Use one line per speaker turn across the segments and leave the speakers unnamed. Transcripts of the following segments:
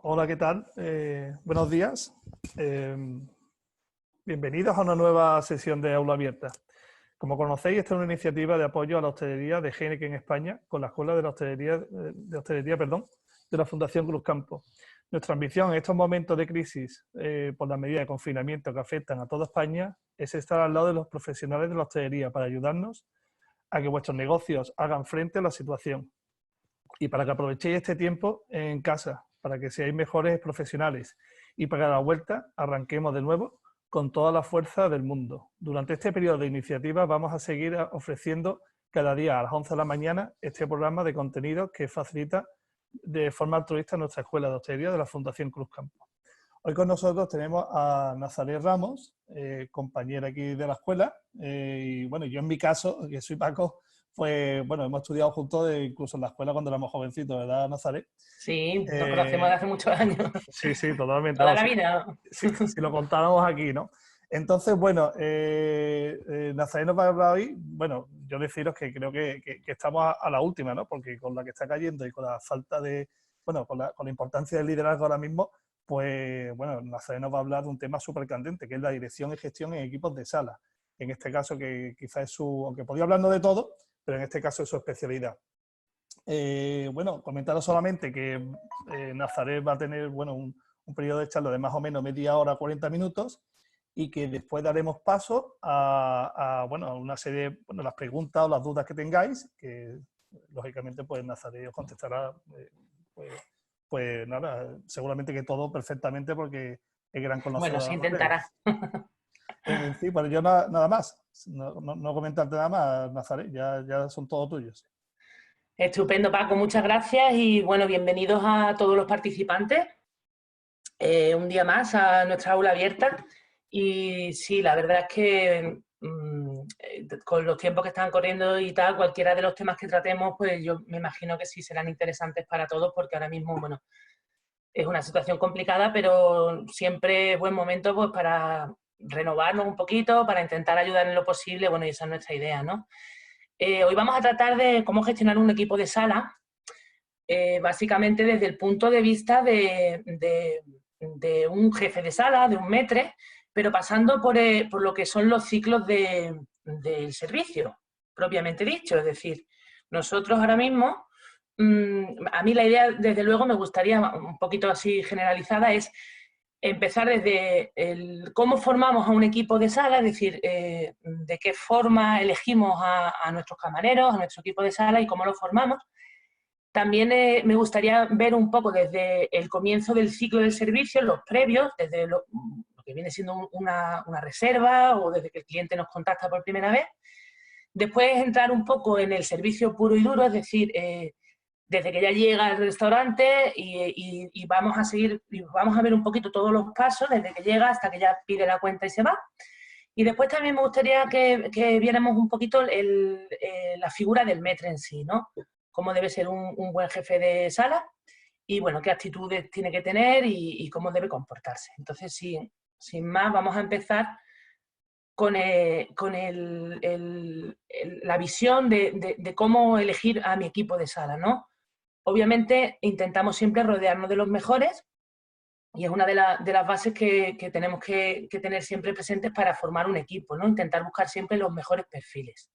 Hola, ¿qué tal? Buenos días. Bienvenidos a una nueva sesión de Aula Abierta. Como conocéis, esta es una iniciativa de apoyo a la hostelería de Heineken en España con la Escuela de Hostelería de la Fundación Cruzcampo. Nuestra ambición en estos momentos de crisis por las medidas de confinamiento que afectan a toda España es estar al lado de los profesionales de la hostelería para ayudarnos a que vuestros negocios hagan frente a la situación y para que aprovechéis este tiempo en casa, para que seáis mejores profesionales y para que a la vuelta arranquemos de nuevo con toda la fuerza del mundo. Durante este periodo de iniciativas vamos a seguir ofreciendo cada día a las 11 de la mañana este programa de contenidos que facilita de forma altruista nuestra Escuela de Hostelería de la Fundación Cruzcampo. Hoy con nosotros tenemos a Nazaret Ramos, compañera aquí de la escuela, y bueno, yo en mi caso, que soy Paco, pues bueno, hemos estudiado juntos incluso en la escuela cuando éramos jovencitos, ¿verdad, Nazaret?
Sí, nos conocemos de hace muchos años.
Sí, sí, totalmente.
Toda
No,
la
sí,
vida.
si lo contáramos aquí, ¿no? Entonces, bueno, Nazaret nos va a hablar hoy. Bueno, yo deciros que creo que estamos a la última, ¿no? Porque con la que está cayendo y con la falta de, bueno, con la importancia del liderazgo ahora mismo, pues, bueno, Nazaret nos va a hablar de un tema súper candente, que es la dirección y gestión en equipos de sala. En este caso, que quizás es su, aunque podía hablarnos de todo, pero en este caso es su especialidad. Bueno, comentaros solamente que Nazaret va a tener, bueno, un periodo de charla de más o menos media hora, 40 minutos, y que después daremos paso bueno, a una serie de las preguntas o las dudas que tengáis, que lógicamente pues Nazaret os contestará, pues nada, seguramente que todo perfectamente porque es gran
Bueno,
conocedor de
se
la materia.
intentará.
Sí, bueno, yo nada más, no comentarte nada más, Nazaret, ya son todos tuyos.
Estupendo, Paco, muchas gracias y bueno, bienvenidos a todos los participantes. Un día más a nuestra aula abierta. Y sí, la verdad es que con los tiempos que están corriendo y tal, cualquiera de los temas que tratemos, pues yo me imagino que sí serán interesantes para todos, porque ahora mismo, bueno, es una situación complicada, pero siempre es buen momento pues para renovarnos un poquito, para intentar ayudar en lo posible, bueno, y esa es nuestra idea, ¿no? Hoy vamos a tratar de cómo gestionar un equipo de sala, básicamente desde el punto de vista de un jefe de sala, de un maître, pero pasando por lo que son los ciclos del servicio, propiamente dicho. Es decir, nosotros ahora mismo, a mí la idea, desde luego, me gustaría, un poquito así generalizada, es empezar desde cómo formamos a un equipo de sala, es decir, de qué forma elegimos a nuestros camareros, a nuestro equipo de sala y cómo lo formamos. También me gustaría ver un poco desde el comienzo del ciclo del servicio, los previos, desde lo que viene siendo una reserva o desde que el cliente nos contacta por primera vez. Después entrar un poco en el servicio puro y duro, es decir, desde que ya llega al restaurante y vamos a seguir, y vamos a ver un poquito todos los pasos, desde que llega hasta que ya pide la cuenta y se va. Y después también me gustaría que viéramos un poquito la figura del maître en sí, ¿no? Cómo debe ser un buen jefe de sala y, bueno, qué actitudes tiene que tener y cómo debe comportarse. Entonces, sin más, vamos a empezar con la visión de cómo elegir a mi equipo de sala, ¿no? Obviamente, intentamos siempre rodearnos de los mejores y es una de las bases que tenemos que tener siempre presentes para formar un equipo, ¿no? Intentar buscar siempre los mejores perfiles.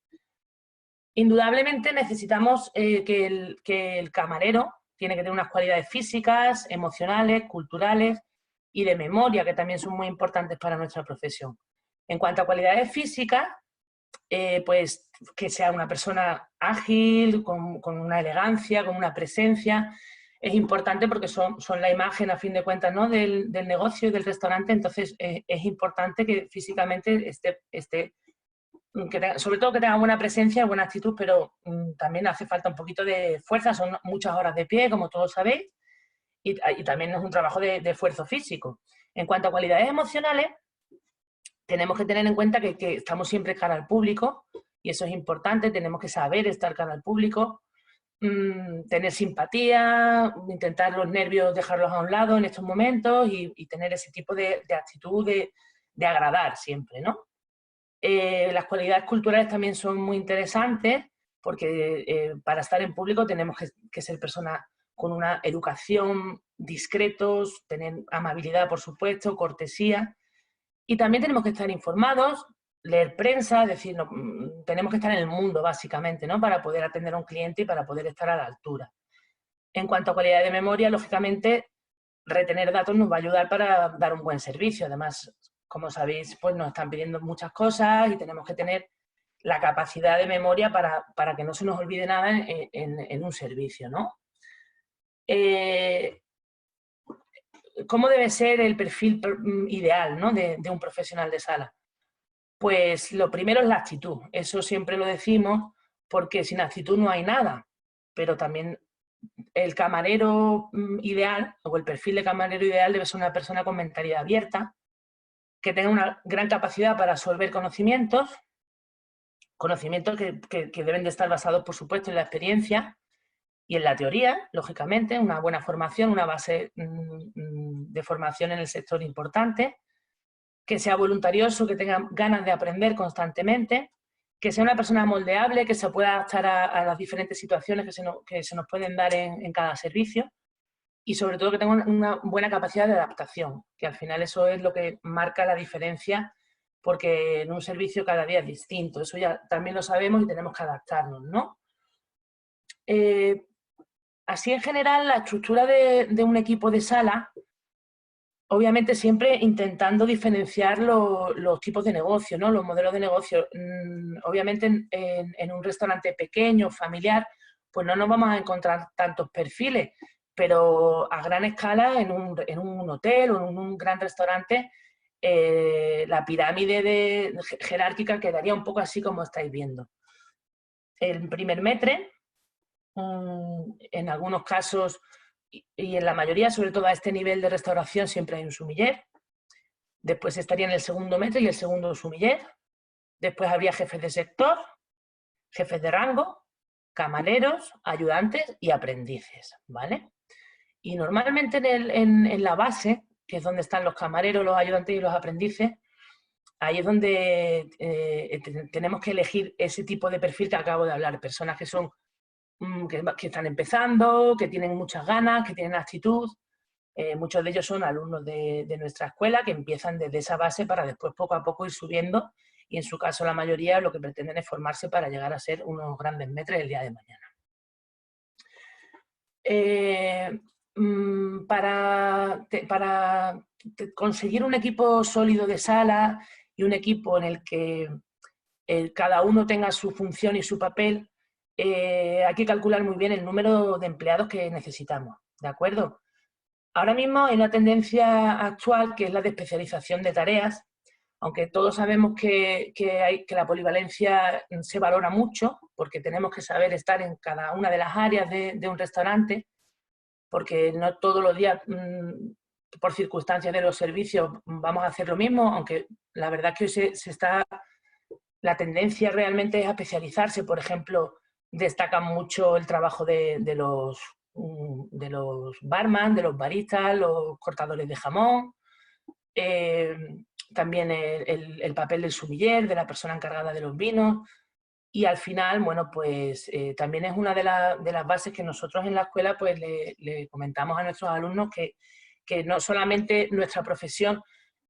Indudablemente necesitamos que el camarero tiene que tener unas cualidades físicas, emocionales, culturales y de memoria, que también son muy importantes para nuestra profesión. En cuanto a cualidades físicas, pues que sea una persona ágil, con una elegancia, con una presencia. Es importante porque son la imagen, a fin de cuentas, ¿no? del negocio y del restaurante. Entonces, es importante que físicamente esté sobre todo que tenga buena presencia, buena actitud, pero también hace falta un poquito de fuerza. Son muchas horas de pie, como todos sabéis, y también es un trabajo de esfuerzo físico. En cuanto a cualidades emocionales, tenemos que tener en cuenta que estamos siempre cara al público, y eso es importante. Tenemos que saber estar cara al público, tener simpatía, intentar los nervios dejarlos a un lado en estos momentos y tener ese tipo de actitud de agradar siempre, ¿no? Las cualidades culturales también son muy interesantes porque para estar en público tenemos que ser personas con una educación discretos, tener amabilidad, por supuesto, cortesía. Y también tenemos que estar informados, leer prensa, es decir, tenemos que estar en el mundo, básicamente, ¿no? Para poder atender a un cliente y para poder estar a la altura. En cuanto a calidad de memoria, lógicamente, retener datos nos va a ayudar para dar un buen servicio. Además, como sabéis, pues nos están pidiendo muchas cosas y tenemos que tener la capacidad de memoria para que no se nos olvide nada en un servicio, ¿no? ¿Cómo debe ser el perfil ideal, ¿no? de un profesional de sala? Pues lo primero es la actitud. Eso siempre lo decimos porque sin actitud no hay nada. Pero también el camarero ideal o el perfil de camarero ideal debe ser una persona con mentalidad abierta, que tenga una gran capacidad para absorber conocimientos que deben de estar basados, por supuesto, en la experiencia y en la teoría, lógicamente, una buena formación, una base de formación en el sector importante, que sea voluntarioso, que tenga ganas de aprender constantemente, que sea una persona moldeable, que se pueda adaptar a las diferentes situaciones que se nos pueden dar en cada servicio y sobre todo que tenga una buena capacidad de adaptación, que al final eso es lo que marca la diferencia porque en un servicio cada día es distinto, eso ya también lo sabemos y tenemos que adaptarnos, ¿no? Así en general la estructura de un equipo de sala, obviamente siempre intentando diferenciar los tipos de negocio, ¿no? Los modelos de negocio. Obviamente en un restaurante pequeño, familiar, pues no nos vamos a encontrar tantos perfiles, pero a gran escala en un hotel o en un gran restaurante, la pirámide jerárquica quedaría un poco así como estáis viendo. El primer metre, en algunos casos y en la mayoría, sobre todo a este nivel de restauración, siempre hay un sumiller. Después estaría en el segundo metre y el segundo sumiller. Después habría jefes de sector, jefes de rango, camareros, ayudantes y aprendices, ¿vale? Y normalmente en la base, que es donde están los camareros, los ayudantes y los aprendices, ahí es donde tenemos que elegir ese tipo de perfil que acabo de hablar, personas que son que están empezando, que tienen muchas ganas, que tienen actitud. Muchos de ellos son alumnos de nuestra escuela que empiezan desde esa base para después poco a poco ir subiendo y en su caso la mayoría lo que pretenden es formarse para llegar a ser unos grandes maîtres el día de mañana. Para conseguir un equipo sólido de sala y un equipo en el que cada uno tenga su función y su papel, hay que calcular muy bien el número de empleados que necesitamos, ¿de acuerdo? Ahora mismo hay una tendencia actual que es la de especialización de tareas, aunque todos sabemos que la polivalencia se valora mucho, porque tenemos que saber estar en cada una de las áreas de un restaurante, porque no todos los días, por circunstancias de los servicios, vamos a hacer lo mismo, aunque la verdad es que la tendencia realmente es a especializarse. Por ejemplo, destaca mucho el trabajo de los barman, de los baristas, los cortadores de jamón, también el papel del sumiller, de la persona encargada de los vinos. Y al final, bueno, pues también es una de las bases que nosotros en la escuela pues le comentamos a nuestros alumnos que no solamente nuestra profesión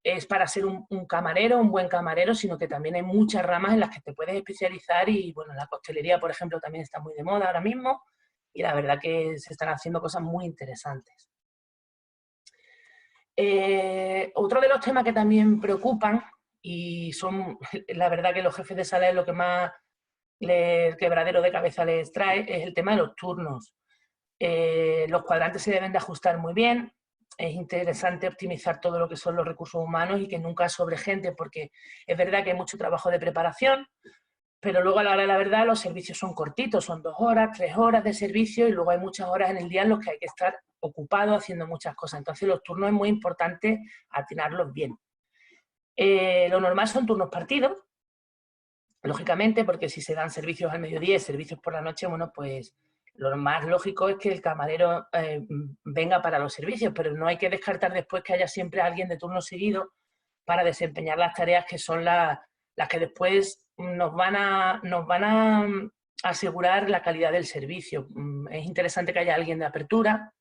es para ser un camarero, un buen camarero, sino que también hay muchas ramas en las que te puedes especializar y, bueno, la coctelería, por ejemplo, también está muy de moda ahora mismo y la verdad que se están haciendo cosas muy interesantes. Otro de los temas que también preocupan y son, la verdad que los jefes de sala es lo que más el quebradero de cabeza les trae, es el tema de los turnos. Los cuadrantes se deben de ajustar muy bien, es interesante optimizar todo lo que son los recursos humanos y que nunca sobre gente, porque es verdad que hay mucho trabajo de preparación, pero luego a la hora de la verdad los servicios son cortitos, son 2 horas, 3 horas de servicio y luego hay muchas horas en el día en los que hay que estar ocupado haciendo muchas cosas. Entonces los turnos es muy importante atinarlos bien. Lo normal son turnos partidos, lógicamente, porque si se dan servicios al mediodía y servicios por la noche, bueno, pues lo más lógico es que el camarero venga para los servicios, pero no hay que descartar después que haya siempre alguien de turno seguido para desempeñar las tareas que son las que después nos van a asegurar la calidad del servicio. Es interesante que haya alguien de apertura,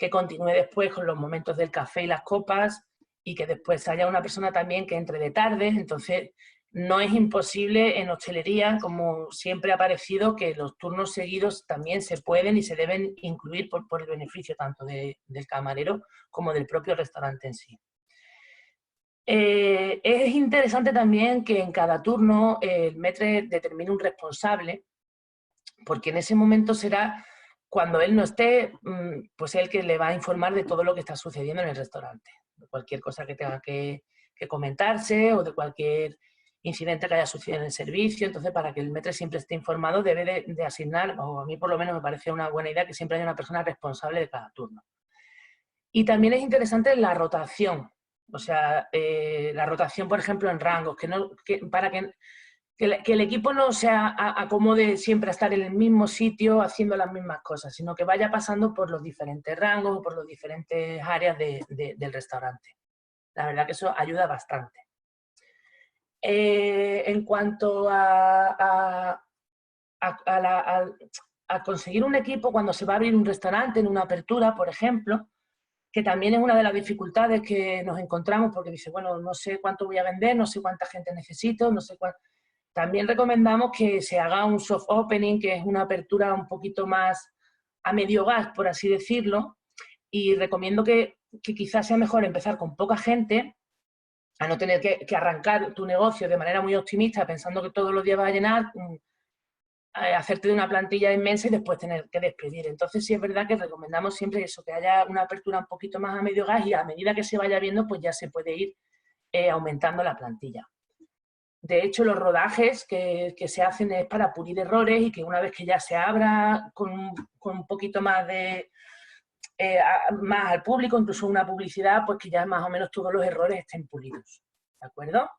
que continúe después con los momentos del café y las copas, y que después haya una persona también que entre de tarde. Entonces, no es imposible en hostelería, como siempre ha parecido, que los turnos seguidos también se pueden y se deben incluir por el beneficio tanto del camarero como del propio restaurante en sí. Es interesante también que en cada turno el maître determine un responsable, porque en ese momento será, cuando él no esté, pues él que le va a informar de todo lo que está sucediendo en el restaurante, de cualquier cosa que tenga que comentarse o de cualquier incidente que haya sucedido en el servicio. Entonces, para que el maître siempre esté informado, debe de asignar, o a mí por lo menos me parece una buena idea, que siempre haya una persona responsable de cada turno. Y también es interesante la rotación, o sea, la rotación, por ejemplo, en rangos, para que el equipo no se acomode siempre a estar en el mismo sitio haciendo las mismas cosas, sino que vaya pasando por los diferentes rangos o por las diferentes áreas del restaurante. La verdad que eso ayuda bastante. En cuanto a conseguir un equipo cuando se va a abrir un restaurante en una apertura, por ejemplo, que también es una de las dificultades que nos encontramos, porque dice, bueno, no sé cuánto voy a vender, no sé cuánta gente necesito, no sé cuánto. También recomendamos que se haga un soft opening, que es una apertura un poquito más a medio gas, por así decirlo, y recomiendo que quizás sea mejor empezar con poca gente, a no tener que arrancar tu negocio de manera muy optimista, pensando que todos los días vas a llenar, hacerte de una plantilla inmensa y después tener que despedir. Entonces sí es verdad que recomendamos siempre eso, que haya una apertura un poquito más a medio gas, y a medida que se vaya viendo, pues ya se puede ir aumentando la plantilla. De hecho, los rodajes que se hacen es para pulir errores, y que una vez que ya se abra con un poquito más más al público, incluso una publicidad, pues que ya más o menos todos los errores estén pulidos. ¿De acuerdo?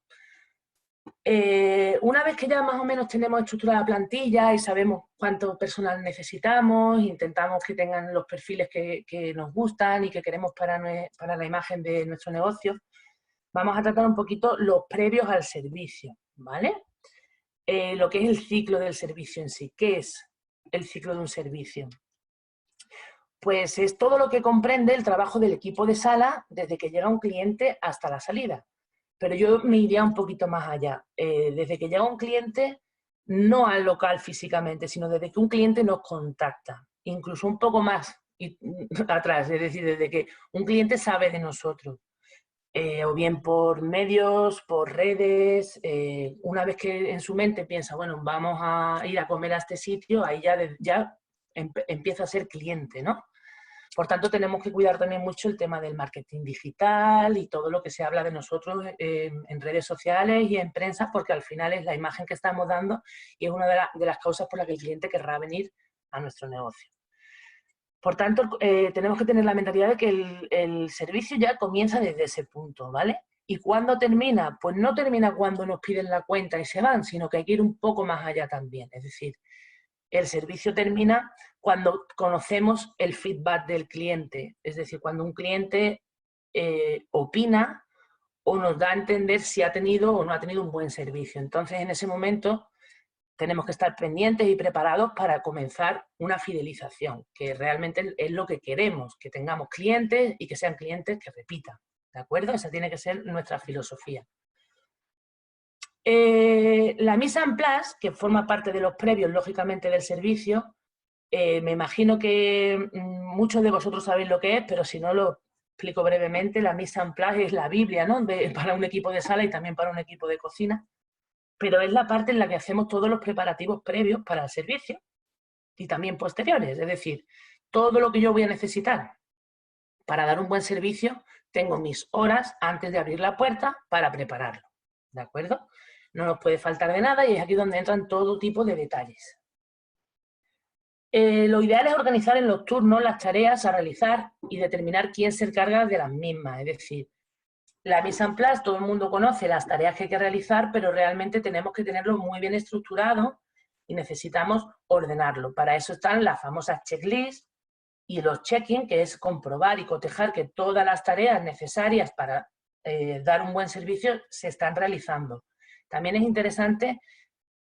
Una vez que ya más o menos tenemos estructurada la plantilla y sabemos cuánto personal necesitamos, intentamos que tengan los perfiles que nos gustan y que queremos para la imagen de nuestro negocio, vamos a tratar un poquito los previos al servicio, ¿vale? Lo que es el ciclo del servicio en sí. ¿Qué es el ciclo de un servicio? Pues es todo lo que comprende el trabajo del equipo de sala desde que llega un cliente hasta la salida. Pero yo me iría un poquito más allá. Desde que llega un cliente, no al local físicamente, sino desde que un cliente nos contacta. Incluso un poco más atrás, es decir, desde que un cliente sabe de nosotros. O bien por medios, por redes, una vez que en su mente piensa, bueno, vamos a ir a comer a este sitio, ahí ya empieza a ser cliente, ¿no? Por tanto, tenemos que cuidar también mucho el tema del marketing digital y todo lo que se habla de nosotros en redes sociales y en prensa, porque al final es la imagen que estamos dando y es una de las causas por las que el cliente querrá venir a nuestro negocio. Por tanto, tenemos que tener la mentalidad de que el servicio ya comienza desde ese punto, ¿vale? ¿Y cuándo termina? Pues no termina cuando nos piden la cuenta y se van, sino que hay que ir un poco más allá también. Es decir, el servicio termina cuando conocemos el feedback del cliente. Es decir, cuando un cliente opina o nos da a entender si ha tenido o no ha tenido un buen servicio. Entonces, en ese momento tenemos que estar pendientes y preparados para comenzar una fidelización, que realmente es lo que queremos, que tengamos clientes y que sean clientes que repitan, ¿de acuerdo? Esa tiene que ser nuestra filosofía. La mise en place, que forma parte de los previos, lógicamente, del servicio, me imagino que muchos de vosotros sabéis lo que es, pero si no lo explico brevemente. La mise en place es la Biblia, ¿no? Para un equipo de sala y también para un equipo de cocina. Pero es la parte en la que hacemos todos los preparativos previos para el servicio y también posteriores. Es decir, todo lo que yo voy a necesitar para dar un buen servicio, tengo mis horas antes de abrir la puerta para prepararlo. ¿De acuerdo? No nos puede faltar de nada y es aquí donde entran todo tipo de detalles. Lo ideal es organizar en los turnos las tareas a realizar y determinar quién se encarga de las mismas. Es decir, la mise en place, todo el mundo conoce las tareas que hay que realizar, pero realmente tenemos que tenerlo muy bien estructurado y necesitamos ordenarlo. Para eso están las famosas checklists y los check-in, que es comprobar y cotejar que todas las tareas necesarias para dar un buen servicio se están realizando. También es interesante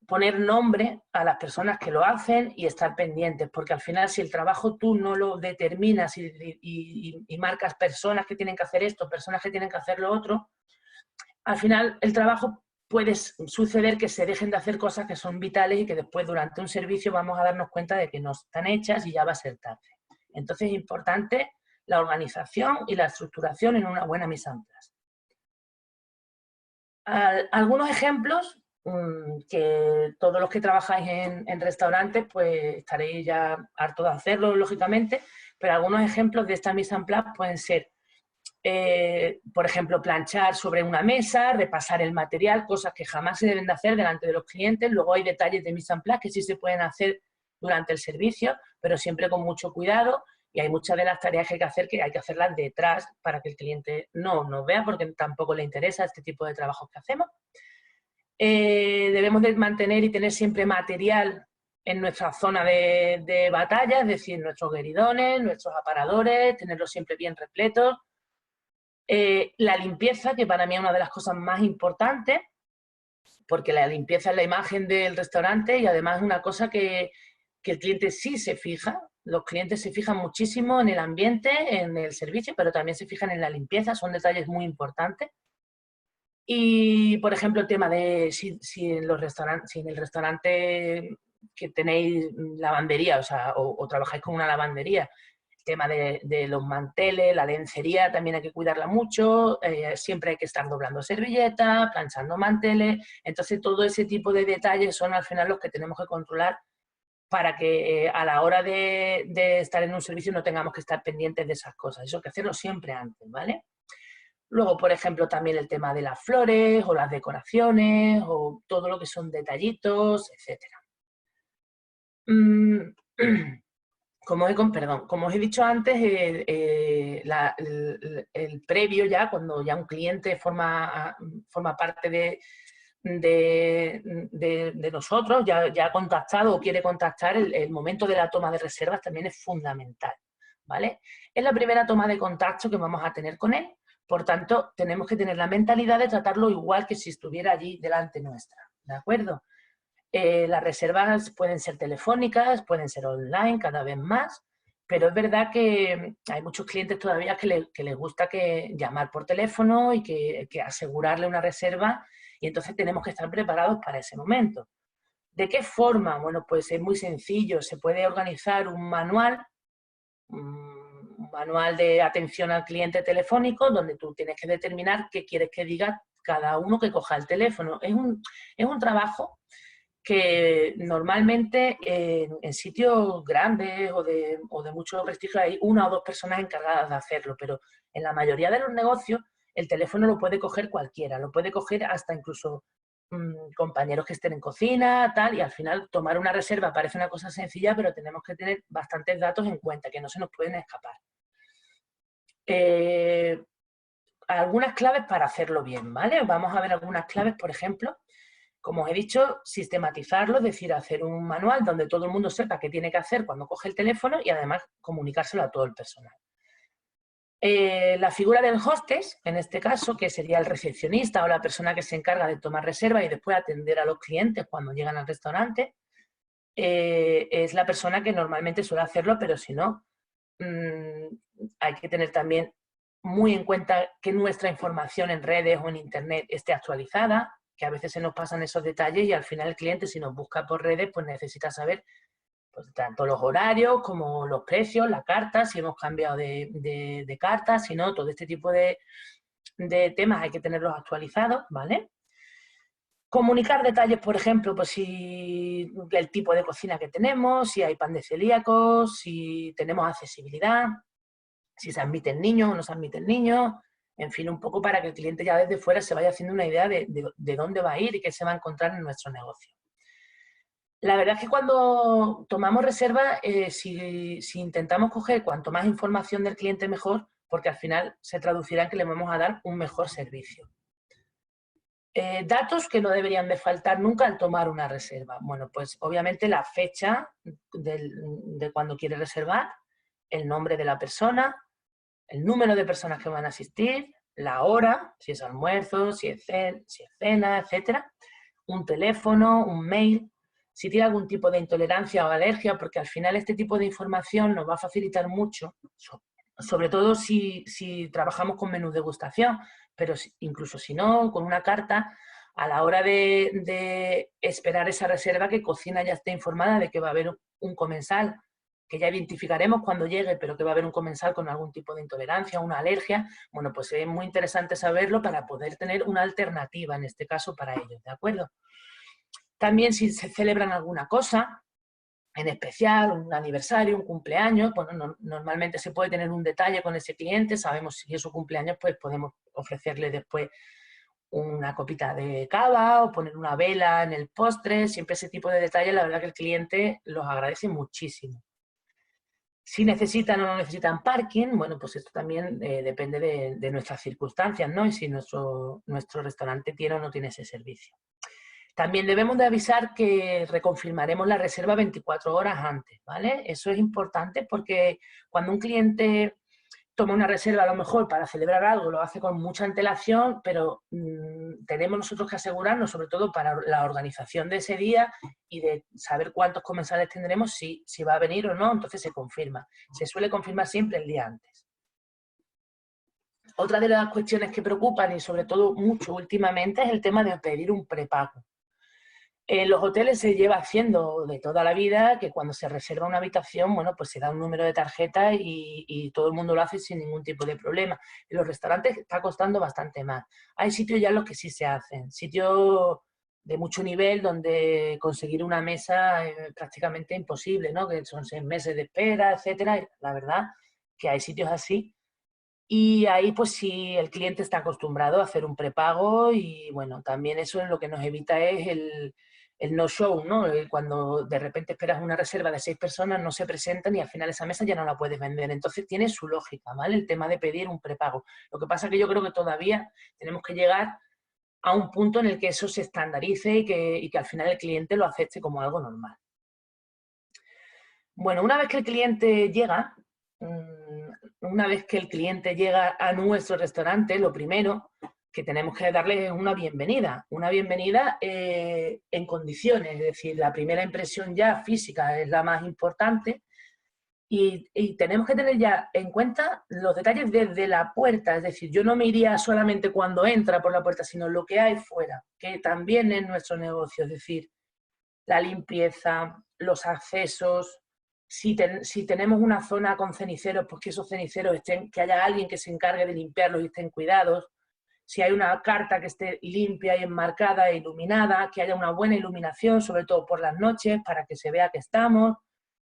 poner nombre a las personas que lo hacen y estar pendientes, porque al final si el trabajo tú no lo determinas y marcas personas que tienen que hacer esto, personas que tienen que hacer lo otro, al final el trabajo puede suceder que se dejen de hacer cosas que son vitales y que después durante un servicio vamos a darnos cuenta de que no están hechas y ya va a ser tarde. Entonces es importante la organización y la estructuración en una buena mise en place. Algunos ejemplos que todos los que trabajáis en restaurantes pues estaréis ya hartos de hacerlo, lógicamente, pero algunos ejemplos de esta mise en place pueden ser, por ejemplo, planchar sobre una mesa, repasar el material, cosas que jamás se deben de hacer delante de los clientes. Luego hay detalles de mise en place que sí se pueden hacer durante el servicio, pero siempre con mucho cuidado. Y hay muchas de las tareas que hay que hacerlas detrás para que el cliente no nos vea, porque tampoco le interesa este tipo de trabajos que hacemos. Debemos de mantener y tener siempre material en nuestra zona de batalla, es decir, nuestros gueridones, nuestros aparadores, tenerlos siempre bien repletos. La limpieza, que para mí es una de las cosas más importantes, porque la limpieza es la imagen del restaurante y además es una cosa que el cliente sí se fija. Los clientes se fijan muchísimo en el ambiente, en el servicio, pero también se fijan en la limpieza, son detalles muy importantes. Y, por ejemplo, el tema de si en el restaurante que tenéis lavandería, o sea, o trabajáis con una lavandería, el tema de los manteles, la lencería, también hay que cuidarla mucho, siempre hay que estar doblando servilletas, planchando manteles. Entonces, todo ese tipo de detalles son al final los que tenemos que controlar para que a la hora de estar en un servicio no tengamos que estar pendientes de esas cosas. Eso hay que hacerlo siempre antes, ¿vale? Luego, por ejemplo, también el tema de las flores o las decoraciones o todo lo que son detallitos, etc. Como os he dicho antes, el previo ya, cuando ya un cliente forma parte de nosotros, ya ha contactado o quiere contactar, el momento de la toma de reservas también es fundamental, ¿vale? Es la primera toma de contacto que vamos a tener con él, por tanto, tenemos que tener la mentalidad de tratarlo igual que si estuviera allí delante nuestra, ¿de acuerdo? Las reservas pueden ser telefónicas, pueden ser online cada vez más, pero es verdad que hay muchos clientes todavía que les gusta llamar por teléfono y que asegurarle una reserva, y entonces tenemos que estar preparados para ese momento. ¿De qué forma? Bueno, pues es muy sencillo. Se puede organizar un manual de atención al cliente telefónico donde tú tienes que determinar qué quieres que diga cada uno que coja el teléfono. Es un trabajo que normalmente en sitios grandes o de mucho prestigio hay una o dos personas encargadas de hacerlo, pero en la mayoría de los negocios el teléfono lo puede coger cualquiera, lo puede coger hasta incluso compañeros que estén en cocina, tal, y al final tomar una reserva parece una cosa sencilla, pero tenemos que tener bastantes datos en cuenta, que no se nos pueden escapar. Algunas claves para hacerlo bien, ¿vale? Vamos a ver algunas claves, por ejemplo. Como os he dicho, sistematizarlo, es decir, hacer un manual donde todo el mundo sepa qué tiene que hacer cuando coge el teléfono y además comunicárselo a todo el personal. La figura del hostess, en este caso, que sería el recepcionista o la persona que se encarga de tomar reserva y después atender a los clientes cuando llegan al restaurante, es la persona que normalmente suele hacerlo, pero si no, hay que tener también muy en cuenta que nuestra información en redes o en internet esté actualizada, que a veces se nos pasan esos detalles y al final el cliente, si nos busca por redes, pues necesita saber pues, tanto los horarios como los precios, la carta, si hemos cambiado de carta, si no, todo este tipo de temas hay que tenerlos actualizados, ¿vale? Comunicar detalles, por ejemplo, pues si el tipo de cocina que tenemos, si hay pan de celíacos, si tenemos accesibilidad, si se admiten niños o no se admiten niños, en fin, un poco para que el cliente ya desde fuera se vaya haciendo una idea de dónde va a ir y qué se va a encontrar en nuestro negocio. La verdad es que cuando tomamos reserva, si intentamos coger cuanto más información del cliente mejor, porque al final se traducirá en que le vamos a dar un mejor servicio. Datos que no deberían de faltar nunca al tomar una reserva. Bueno, pues obviamente la fecha de cuando quiere reservar, el nombre de la persona, el número de personas que van a asistir, la hora, si es almuerzo, si es cena, etc. un teléfono, un mail, si tiene algún tipo de intolerancia o alergia, porque al final este tipo de información nos va a facilitar mucho, sobre todo si trabajamos con menús degustación, pero incluso si no, con una carta, a la hora de esperar esa reserva, que cocina ya esté informada de que va a haber un comensal, que ya identificaremos cuando llegue, pero que va a haber un comensal con algún tipo de intolerancia, una alergia. Bueno, pues es muy interesante saberlo para poder tener una alternativa, en este caso, para ellos, ¿de acuerdo? También si se celebran alguna cosa en especial, un aniversario, un cumpleaños, bueno, normalmente se puede tener un detalle con ese cliente, sabemos si es su cumpleaños, pues podemos ofrecerle después una copita de cava o poner una vela en el postre, siempre ese tipo de detalles, la verdad que el cliente los agradece muchísimo. Si necesitan o no necesitan parking, bueno, pues esto también depende de nuestras circunstancias, ¿no? Y si nuestro restaurante tiene o no tiene ese servicio. También debemos de avisar que reconfirmaremos la reserva 24 horas antes, ¿vale? Eso es importante porque cuando un cliente toma una reserva a lo mejor para celebrar algo, lo hace con mucha antelación, pero tenemos nosotros que asegurarnos, sobre todo para la organización de ese día y de saber cuántos comensales tendremos, si va a venir o no, entonces se confirma. Se suele confirmar siempre el día antes. Otra de las cuestiones que preocupan y sobre todo mucho últimamente es el tema de pedir un prepago. En los hoteles se lleva haciendo de toda la vida que cuando se reserva una habitación, bueno, pues se da un número de tarjeta y todo el mundo lo hace sin ningún tipo de problema. En los restaurantes está costando bastante más. Hay sitios ya en los que sí se hacen, sitios de mucho nivel donde conseguir una mesa es prácticamente imposible, ¿no? Que son 6 meses de espera, etcétera. Y la verdad que hay sitios así. Y ahí, pues si el cliente está acostumbrado a hacer un prepago y, bueno, también eso es lo que nos evita es el no-show, ¿no? Cuando de repente esperas una reserva de 6 personas, no se presentan y al final esa mesa ya no la puedes vender. Entonces tiene su lógica, ¿vale? El tema de pedir un prepago. Lo que pasa es que yo creo que todavía tenemos que llegar a un punto en el que eso se estandarice y que al final el cliente lo acepte como algo normal. Bueno, una vez que el cliente llega a nuestro restaurante, lo primero que tenemos que darle es una bienvenida en condiciones, es decir, la primera impresión ya física es la más importante y tenemos que tener ya en cuenta los detalles desde la puerta, es decir, yo no me iría solamente cuando entra por la puerta, sino lo que hay fuera, que también es nuestro negocio, es decir, la limpieza, los accesos. Si tenemos una zona con ceniceros, pues que esos ceniceros que haya alguien que se encargue de limpiarlos y estén cuidados. Si hay una carta que esté limpia y enmarcada e iluminada, que haya una buena iluminación, sobre todo por las noches, para que se vea que estamos.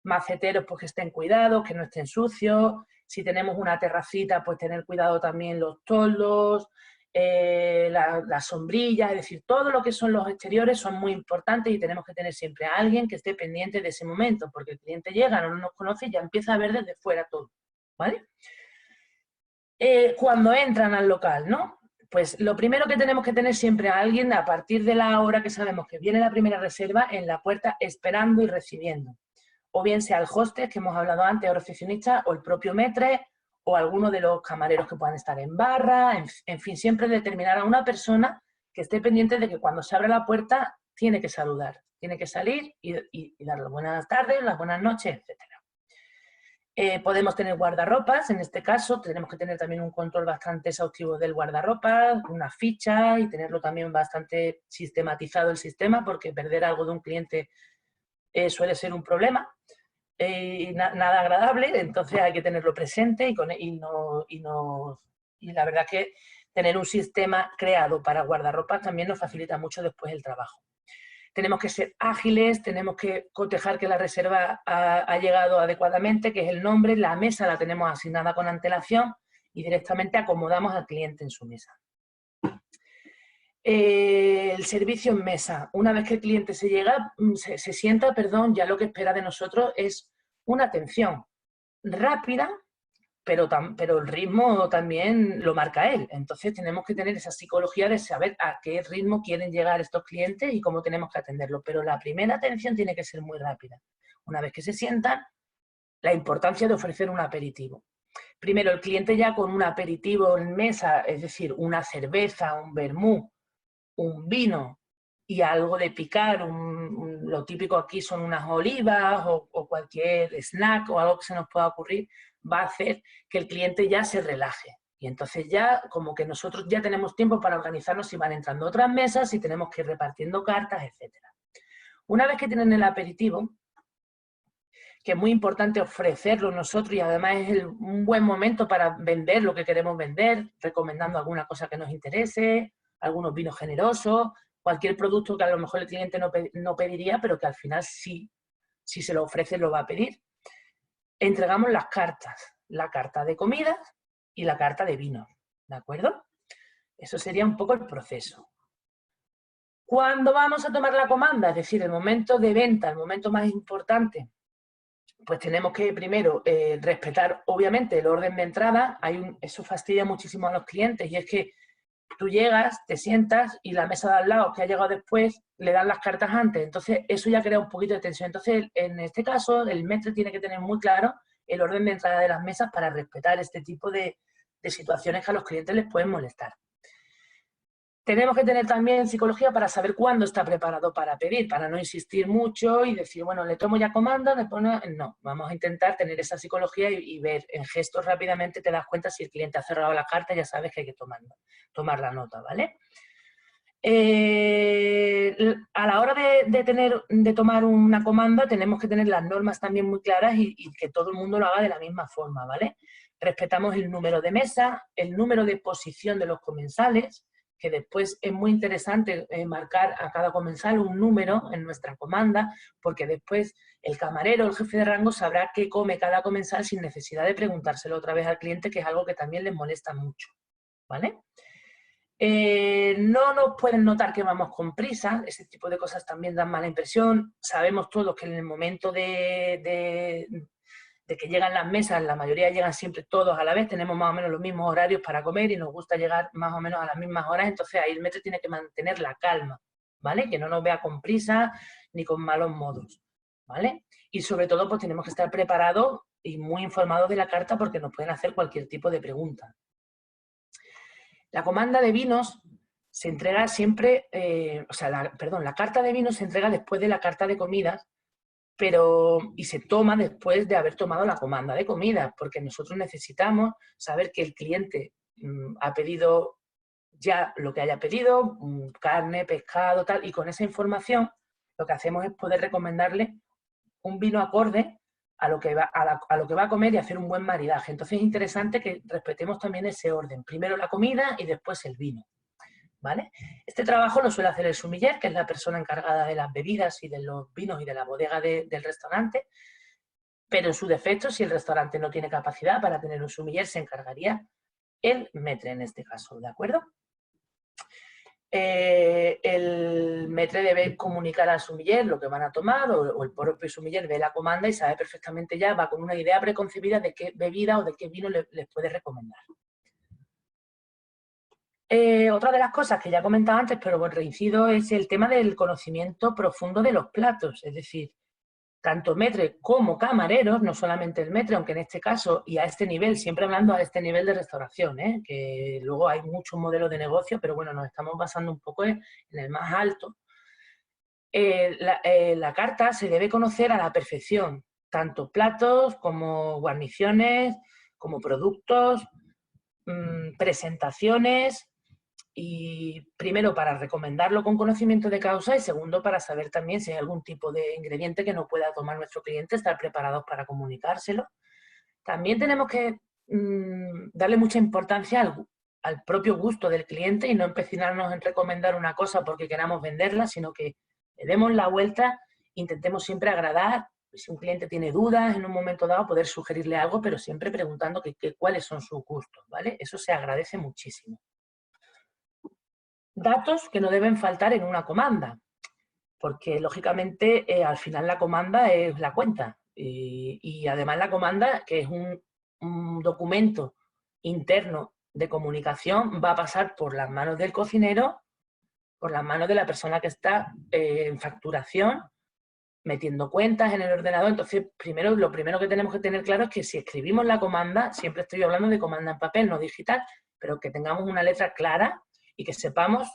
Maceteros, pues que estén cuidados, que no estén sucios. Si tenemos una terracita, pues tener cuidado también los toldos, las sombrillas, es decir, todo lo que son los exteriores son muy importantes y tenemos que tener siempre a alguien que esté pendiente de ese momento, porque el cliente llega, no nos conoce y ya empieza a ver desde fuera todo, ¿vale? Cuando entran al local, ¿no? Pues lo primero que tenemos que tener siempre a alguien a partir de la hora que sabemos que viene la primera reserva en la puerta esperando y recibiendo. O bien sea el hostess que hemos hablado antes, o recepcionista, o el propio maître, o alguno de los camareros que puedan estar en barra, en fin, siempre determinar a una persona que esté pendiente de que cuando se abra la puerta tiene que saludar, tiene que salir y dar las buenas tardes, las buenas noches, etc. Podemos tener guardarropas, en este caso tenemos que tener también un control bastante exhaustivo del guardarropas, una ficha y tenerlo también bastante sistematizado el sistema, porque perder algo de un cliente suele ser un problema. Nada agradable, entonces hay que tenerlo presente y la verdad que tener un sistema creado para guardarropas también nos facilita mucho después el trabajo. Tenemos que ser ágiles, tenemos que cotejar que la reserva ha llegado adecuadamente, que es el nombre, la mesa la tenemos asignada con antelación y directamente acomodamos al cliente en su mesa. El servicio en mesa. Una vez que el cliente se sienta, ya lo que espera de nosotros es una atención rápida, pero el ritmo también lo marca él. Entonces tenemos que tener esa psicología de saber a qué ritmo quieren llegar estos clientes y cómo tenemos que atenderlos. Pero la primera atención tiene que ser muy rápida. Una vez que se sientan, la importancia de ofrecer un aperitivo. Primero, el cliente ya con un aperitivo en mesa, es decir, una cerveza, un vermú, un vino, y algo de picar, lo típico aquí son unas olivas o cualquier snack o algo que se nos pueda ocurrir, va a hacer que el cliente ya se relaje. Y entonces ya como que nosotros ya tenemos tiempo para organizarnos si van entrando otras mesas, si tenemos que ir repartiendo cartas, etc. Una vez que tienen el aperitivo, que es muy importante ofrecerlo nosotros y además es un buen momento para vender lo que queremos vender, recomendando alguna cosa que nos interese, algunos vinos generosos, cualquier producto que a lo mejor el cliente no pediría, pero que al final sí, si se lo ofrece, lo va a pedir. Entregamos las cartas, la carta de comidas y la carta de vino, ¿de acuerdo? Eso sería un poco el proceso. ¿Cuándo vamos a tomar la comanda? Es decir, el momento de venta, el momento más importante. Pues tenemos que primero respetar, obviamente, el orden de entrada. Eso fastidia muchísimo a los clientes y es que tú llegas, te sientas y la mesa de al lado que ha llegado después le dan las cartas antes. Entonces, eso ya crea un poquito de tensión. Entonces, en este caso, el maître tiene que tener muy claro el orden de entrada de las mesas para respetar este tipo de situaciones que a los clientes les pueden molestar. Tenemos que tener también psicología para saber cuándo está preparado para pedir, para no insistir mucho y decir, bueno, le tomo ya comanda, no, vamos a intentar tener esa psicología y ver en gestos rápidamente, te das cuenta si el cliente ha cerrado la carta, ya sabes que hay que tomar la nota, ¿vale? A la hora de tomar una comanda tenemos que tener las normas también muy claras y que todo el mundo lo haga de la misma forma, ¿vale? Respetamos el número de mesa, el número de posición de los comensales, que después es muy interesante marcar a cada comensal un número en nuestra comanda, porque después el camarero, el jefe de rango, sabrá qué come cada comensal sin necesidad de preguntárselo otra vez al cliente, que es algo que también les molesta mucho, ¿vale? No nos pueden notar que vamos con prisa, ese tipo de cosas también dan mala impresión. Sabemos todos que en el momento de que llegan las mesas, la mayoría llegan siempre todos a la vez, tenemos más o menos los mismos horarios para comer y nos gusta llegar más o menos a las mismas horas, entonces ahí el maître tiene que mantener la calma, ¿vale? Que no nos vea con prisa ni con malos modos, ¿vale? Y sobre todo pues tenemos que estar preparados y muy informados de la carta porque nos pueden hacer cualquier tipo de pregunta. La comanda de vinos se entrega siempre, la carta de vinos se entrega después de la carta de comidas, y se toma después de haber tomado la comanda de comida, porque nosotros necesitamos saber que el cliente ha pedido ya lo que haya pedido, carne, pescado, tal, y con esa información lo que hacemos es poder recomendarle un vino acorde a lo que va a comer y hacer un buen maridaje. Entonces es interesante que respetemos también ese orden, primero la comida y después el vino, ¿vale? Este trabajo lo suele hacer el sommelier, que es la persona encargada de las bebidas y de los vinos y de la bodega del restaurante, pero en su defecto, si el restaurante no tiene capacidad para tener un sommelier, se encargaría el maître en este caso, ¿de acuerdo? El maître debe comunicar al sommelier lo que van a tomar o el propio sommelier ve la comanda y sabe perfectamente ya, va con una idea preconcebida de qué bebida o de qué vino les puede recomendar. Otra de las cosas que ya he comentado antes, pero bueno, reincido, es el tema del conocimiento profundo de los platos. Es decir, tanto maître como camareros, no solamente el maître, aunque en este caso y a este nivel, siempre hablando a este nivel de restauración, que luego hay muchos modelos de negocio, pero bueno, nos estamos basando un poco en el más alto. La carta se debe conocer a la perfección, tanto platos como guarniciones, como productos, presentaciones, y primero para recomendarlo con conocimiento de causa y segundo para saber también si hay algún tipo de ingrediente que no pueda tomar nuestro cliente, estar preparados para comunicárselo. También tenemos que darle mucha importancia al propio gusto del cliente y no empecinarnos en recomendar una cosa porque queramos venderla, sino que le demos la vuelta, intentemos siempre agradar. Si un cliente tiene dudas en un momento dado, poder sugerirle algo, pero siempre preguntando cuáles son sus gustos, ¿vale? Eso se agradece muchísimo. Datos que no deben faltar en una comanda, porque lógicamente al final la comanda es la cuenta y además la comanda, que es un documento interno de comunicación, va a pasar por las manos del cocinero, por las manos de la persona que está en facturación, metiendo cuentas en el ordenador. Entonces, lo primero que tenemos que tener claro es que si escribimos la comanda, siempre estoy hablando de comanda en papel, no digital, pero que tengamos una letra clara y que sepamos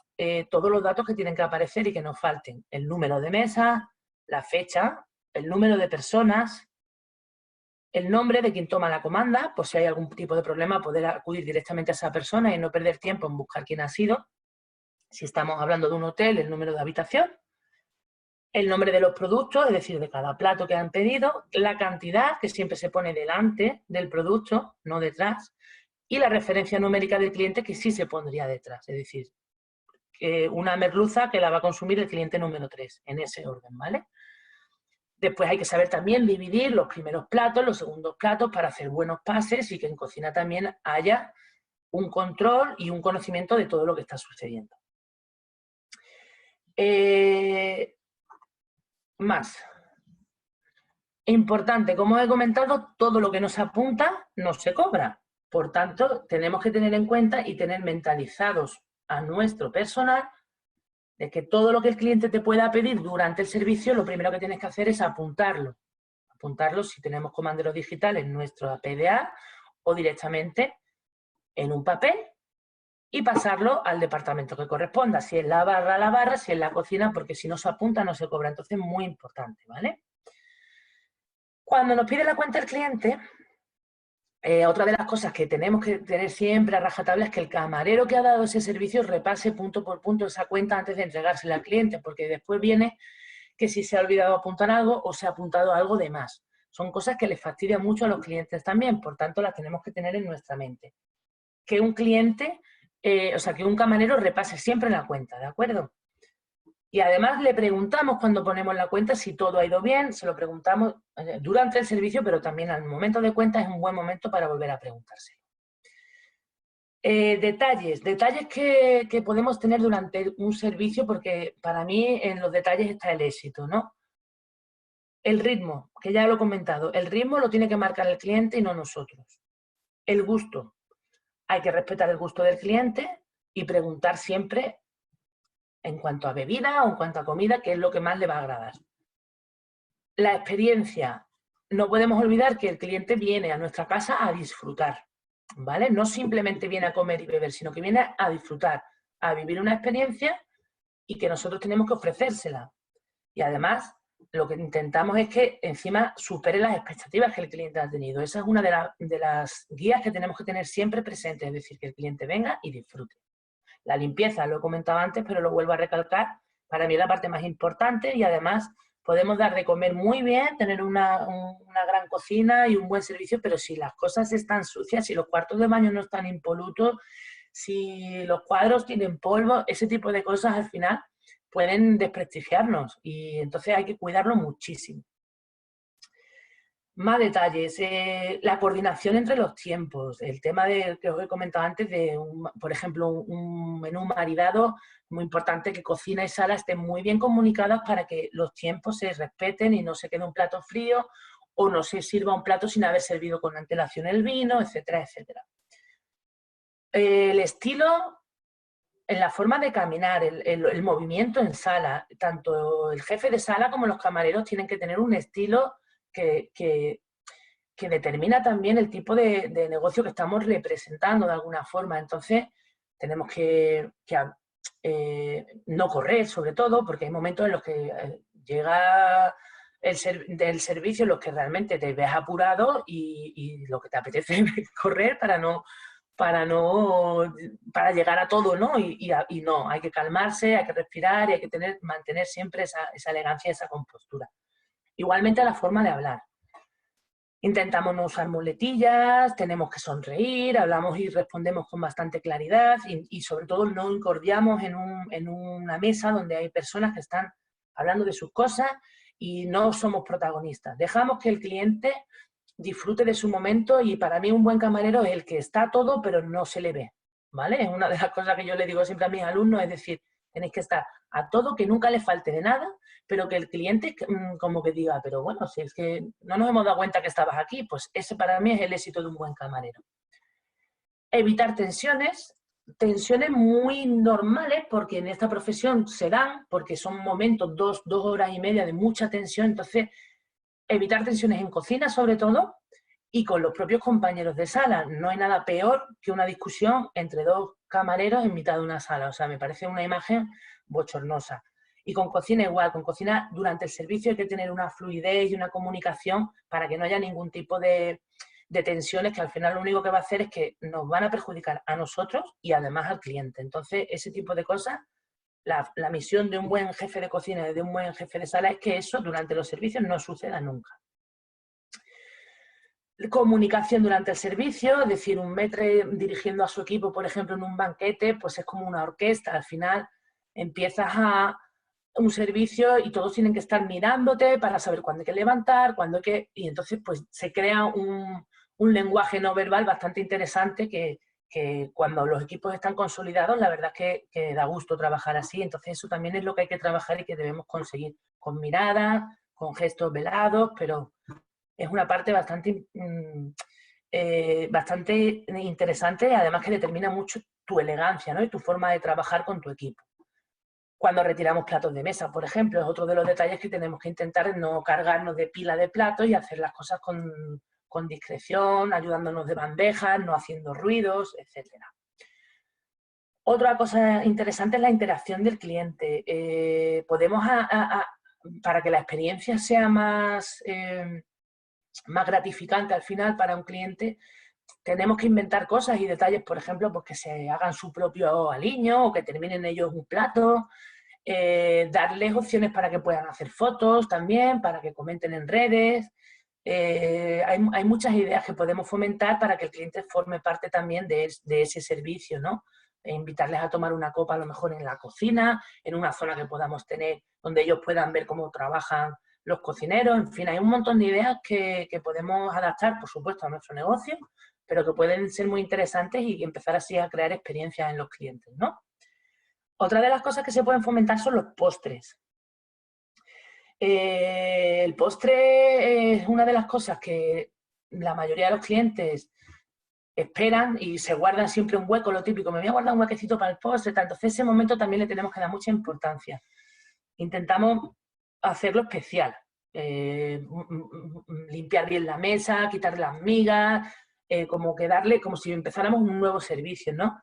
todos los datos que tienen que aparecer y que nos falten. El número de mesa, la fecha, el número de personas, el nombre de quien toma la comanda, por si hay algún tipo de problema, poder acudir directamente a esa persona y no perder tiempo en buscar quién ha sido. Si estamos hablando de un hotel, el número de habitación, el nombre de los productos, es decir, de cada plato que han pedido, la cantidad, que siempre se pone delante del producto, no detrás, y la referencia numérica del cliente, que sí se pondría detrás, es decir, una merluza que la va a consumir el cliente número 3, en ese orden, ¿vale? Después hay que saber también dividir los primeros platos, los segundos platos, para hacer buenos pases y que en cocina también haya un control y un conocimiento de todo lo que está sucediendo. Más. Importante, como os he comentado, todo lo que nos apunta no se cobra. Por tanto, tenemos que tener en cuenta y tener mentalizados a nuestro personal de que todo lo que el cliente te pueda pedir durante el servicio, lo primero que tienes que hacer es apuntarlo. Apuntarlo si tenemos comanderos digitales en nuestro PDA o directamente en un papel y pasarlo al departamento que corresponda. Si es la barra, si es la cocina, porque si no se apunta no se cobra. Entonces, muy importante, ¿vale? Cuando nos pide la cuenta el cliente, otra de las cosas que tenemos que tener siempre a rajatabla es que el camarero que ha dado ese servicio repase punto por punto esa cuenta antes de entregársela al cliente, porque después viene que si se ha olvidado apuntar algo o se ha apuntado algo de más. Son cosas que les fastidian mucho a los clientes también, por tanto las tenemos que tener en nuestra mente. Que un cliente, que un camarero repase siempre la cuenta, ¿de acuerdo? Y además le preguntamos cuando ponemos la cuenta si todo ha ido bien, se lo preguntamos durante el servicio, pero también al momento de cuenta es un buen momento para volver a preguntárselo. Detalles que podemos tener durante un servicio, porque para mí en los detalles está el éxito, ¿no? El ritmo, que ya lo he comentado, el ritmo lo tiene que marcar el cliente y no nosotros. El gusto, hay que respetar el gusto del cliente y preguntar siempre en cuanto a bebida o en cuanto a comida, qué es lo que más le va a agradar. La experiencia, no podemos olvidar que el cliente viene a nuestra casa a disfrutar, ¿vale? No simplemente viene a comer y beber, sino que viene a disfrutar, a vivir una experiencia y que nosotros tenemos que ofrecérsela. Y además, lo que intentamos es que encima supere las expectativas que el cliente ha tenido. Esa es una de las guías que tenemos que tener siempre presentes, es decir, que el cliente venga y disfrute. La limpieza, lo he comentado antes, pero lo vuelvo a recalcar, para mí es la parte más importante y además podemos dar de comer muy bien, tener una gran cocina y un buen servicio, pero si las cosas están sucias, si los cuartos de baño no están impolutos, si los cuadros tienen polvo, ese tipo de cosas al final pueden desprestigiarnos y entonces hay que cuidarlo muchísimo. Más detalles, la coordinación entre los tiempos, el tema que os he comentado antes de, por ejemplo, un menú maridado, muy importante que cocina y sala estén muy bien comunicadas para que los tiempos se respeten y no se quede un plato frío o no se sirva un plato sin haber servido con antelación el vino, etcétera, etcétera. El estilo, en la forma de caminar, el movimiento en sala, tanto el jefe de sala como los camareros tienen que tener un estilo que determina también el tipo de negocio que estamos representando de alguna forma. Entonces, tenemos que no correr, sobre todo, porque hay momentos en los que llega del servicio en los que realmente te ves apurado y lo que te apetece es correr para llegar a todo, ¿no? Y no, hay que calmarse, hay que respirar y hay que mantener siempre esa elegancia, esa compostura. Igualmente la forma de hablar. Intentamos no usar muletillas, tenemos que sonreír, hablamos y respondemos con bastante claridad y sobre todo no incordiamos en una mesa donde hay personas que están hablando de sus cosas y no somos protagonistas. Dejamos que el cliente disfrute de su momento y para mí un buen camarero es el que está todo pero no se le ve, ¿vale? Es una de las cosas que yo le digo siempre a mis alumnos, es decir, tenéis que estar a todo, que nunca le falte de nada, pero que el cliente como que diga, pero bueno, si es que no nos hemos dado cuenta que estabas aquí, pues ese para mí es el éxito de un buen camarero. Evitar tensiones muy normales, porque en esta profesión se dan, porque son momentos, 2 horas y media de mucha tensión, entonces evitar tensiones en cocina sobre todo y con los propios compañeros de sala. No hay nada peor que una discusión entre dos camareros en mitad de una sala. O sea, me parece una imagen bochornosa. Y con cocina igual, con cocina durante el servicio hay que tener una fluidez y una comunicación para que no haya ningún tipo de tensiones, que al final lo único que va a hacer es que nos van a perjudicar a nosotros y además al cliente. Entonces, ese tipo de cosas, la misión de un buen jefe de cocina y de un buen jefe de sala es que eso durante los servicios no suceda nunca. Comunicación durante el servicio, es decir, un maître dirigiendo a su equipo, por ejemplo, en un banquete, pues es como una orquesta. Al final empiezas a un servicio y todos tienen que estar mirándote para saber cuándo hay que levantar, cuándo hay que... Y entonces pues se crea un lenguaje no verbal bastante interesante que cuando los equipos están consolidados, la verdad es que da gusto trabajar así. Entonces eso también es lo que hay que trabajar y que debemos conseguir con miradas, con gestos velados, pero es una parte bastante interesante, además que determina mucho tu elegancia, ¿no? Y tu forma de trabajar con tu equipo. Cuando retiramos platos de mesa, por ejemplo, es otro de los detalles que tenemos que intentar no cargarnos de pila de platos y hacer las cosas con discreción, ayudándonos de bandejas, no haciendo ruidos, etc. Otra cosa interesante es la interacción del cliente. Podemos, para que la experiencia sea más gratificante al final para un cliente, tenemos que inventar cosas y detalles, por ejemplo, pues que se hagan su propio aliño o que terminen ellos un plato, darles opciones para que puedan hacer fotos también, para que comenten en redes. Hay muchas ideas que podemos fomentar para que el cliente forme parte también de ese servicio, ¿no? Invitarles a tomar una copa a lo mejor en la cocina, en una zona que podamos tener donde ellos puedan ver cómo trabajan los cocineros. En fin, hay un montón de ideas que podemos adaptar, por supuesto, a nuestro negocio, pero que pueden ser muy interesantes y empezar así a crear experiencias en los clientes, ¿no? Otra de las cosas que se pueden fomentar son los postres. El postre es una de las cosas que la mayoría de los clientes esperan y se guardan siempre un hueco, lo típico, me voy a guardar un huequecito para el postre, entonces ese momento también le tenemos que dar mucha importancia. Intentamos hacerlo especial, limpiar bien la mesa, quitar las migas, como que darle, como si empezáramos un nuevo servicio, ¿no?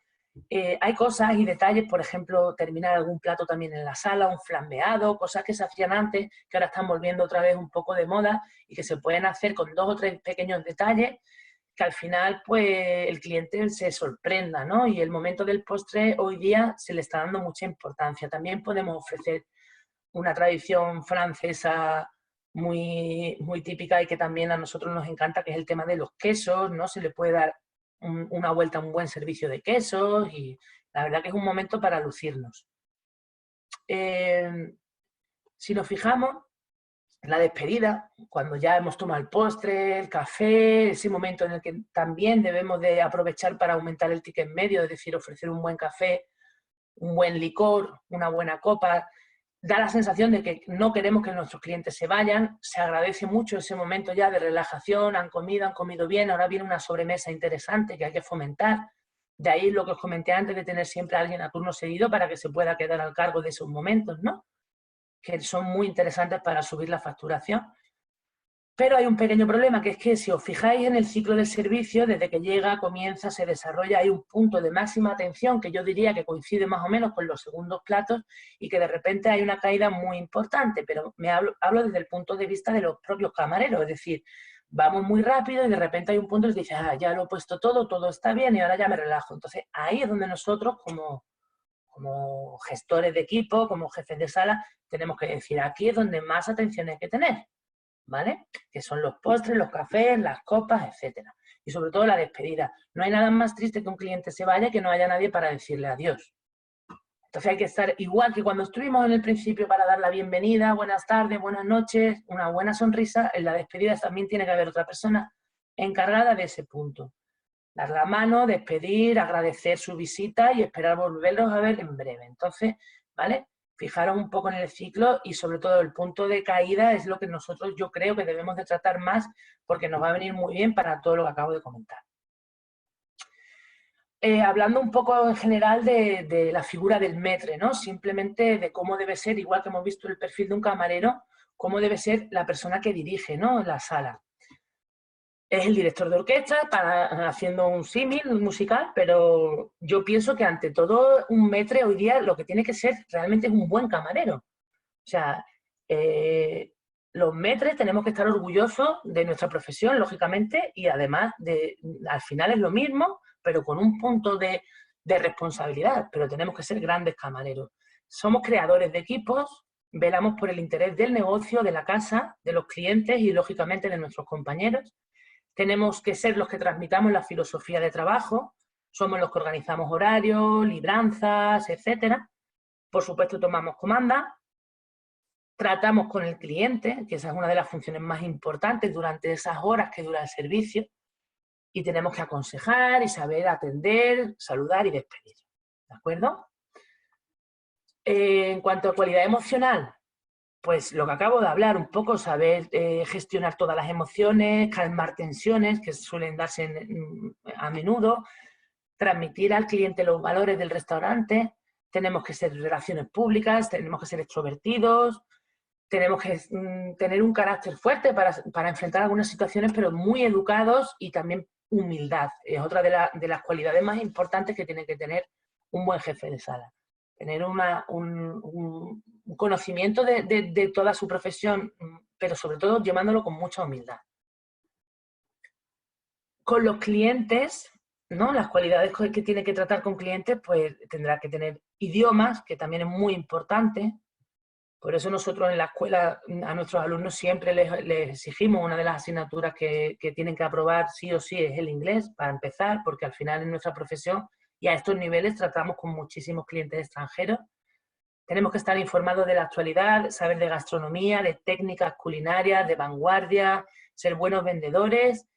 Hay cosas y detalles, por ejemplo, terminar algún plato también en la sala, un flambeado, cosas que se hacían antes, que ahora están volviendo otra vez un poco de moda y que se pueden hacer con 2 o 3 pequeños detalles que al final pues el cliente se sorprenda, ¿no? Y el momento del postre hoy día se le está dando mucha importancia. También podemos ofrecer una tradición francesa muy, muy típica y que también a nosotros nos encanta, que es el tema de los quesos, ¿no? Se le puede dar una vuelta a un buen servicio de quesos y la verdad que es un momento para lucirnos. Si nos fijamos, la despedida, cuando ya hemos tomado el postre, el café, ese momento en el que también debemos de aprovechar para aumentar el ticket medio, es decir, ofrecer un buen café, un buen licor, una buena copa, da la sensación de que no queremos que nuestros clientes se vayan, se agradece mucho ese momento ya de relajación, han comido bien, ahora viene una sobremesa interesante que hay que fomentar. De ahí lo que os comenté antes de tener siempre a alguien a turno seguido para que se pueda quedar al cargo de esos momentos, ¿no? Que son muy interesantes para subir la facturación. Pero hay un pequeño problema, que es que si os fijáis en el ciclo del servicio, desde que llega, comienza, se desarrolla, hay un punto de máxima atención que yo diría que coincide más o menos con los segundos platos y que de repente hay una caída muy importante, pero hablo desde el punto de vista de los propios camareros, es decir, vamos muy rápido y de repente hay un punto en el que dices, ya lo he puesto todo está bien y ahora ya me relajo. Entonces ahí es donde nosotros como gestores de equipo, como jefes de sala, tenemos que decir, aquí es donde más atención hay que tener, ¿vale? Que son los postres, los cafés, las copas, etcétera. Y sobre todo la despedida. No hay nada más triste que un cliente se vaya y que no haya nadie para decirle adiós. Entonces hay que estar igual que cuando estuvimos en el principio para dar la bienvenida, buenas tardes, buenas noches, una buena sonrisa, en la despedida también tiene que haber otra persona encargada de ese punto. Dar la mano, despedir, agradecer su visita y esperar volverlos a ver en breve. Entonces, ¿vale? Fijaros un poco en el ciclo y sobre todo el punto de caída es lo que nosotros yo creo que debemos de tratar más porque nos va a venir muy bien para todo lo que acabo de comentar. Hablando un poco en general de la figura del maître, ¿no? Simplemente de cómo debe ser, igual que hemos visto el perfil de un camarero, cómo debe ser la persona que dirige, ¿no? La sala. es el director de orquesta, haciendo un símil musical, pero yo pienso que ante todo un maître hoy día lo que tiene que ser realmente es un buen camarero. O sea, los maîtres tenemos que estar orgullosos de nuestra profesión, lógicamente, y además al final es lo mismo, pero con un punto de responsabilidad, pero tenemos que ser grandes camareros. Somos creadores de equipos, velamos por el interés del negocio, de la casa, de los clientes y, lógicamente, de nuestros compañeros. Tenemos que ser los que transmitamos la filosofía de trabajo, somos los que organizamos horarios, libranzas, etcétera. Por supuesto, tomamos comanda, tratamos con el cliente, que esa es una de las funciones más importantes durante esas horas que dura el servicio, y tenemos que aconsejar y saber atender, saludar y despedir. ¿De acuerdo? En cuanto a cualidad emocional, pues lo que acabo de hablar, un poco saber gestionar todas las emociones, calmar tensiones que suelen darse a menudo, transmitir al cliente los valores del restaurante, tenemos que ser relaciones públicas, tenemos que ser extrovertidos, tenemos que tener un carácter fuerte para enfrentar algunas situaciones, pero muy educados, y también humildad. Es otra de las cualidades más importantes que tiene que tener un buen jefe de sala. Tener un conocimiento de toda su profesión, pero sobre todo llevándolo con mucha humildad. Con los clientes, ¿no? Las cualidades que tiene que tratar con clientes, pues tendrá que tener idiomas, que también es muy importante. Por eso nosotros en la escuela a nuestros alumnos siempre les exigimos, una de las asignaturas que tienen que aprobar sí o sí es el inglés, para empezar, porque al final en nuestra profesión y a estos niveles tratamos con muchísimos clientes extranjeros. Tenemos que estar informados de la actualidad, saber de gastronomía, de técnicas culinarias, de vanguardia, ser buenos vendedores.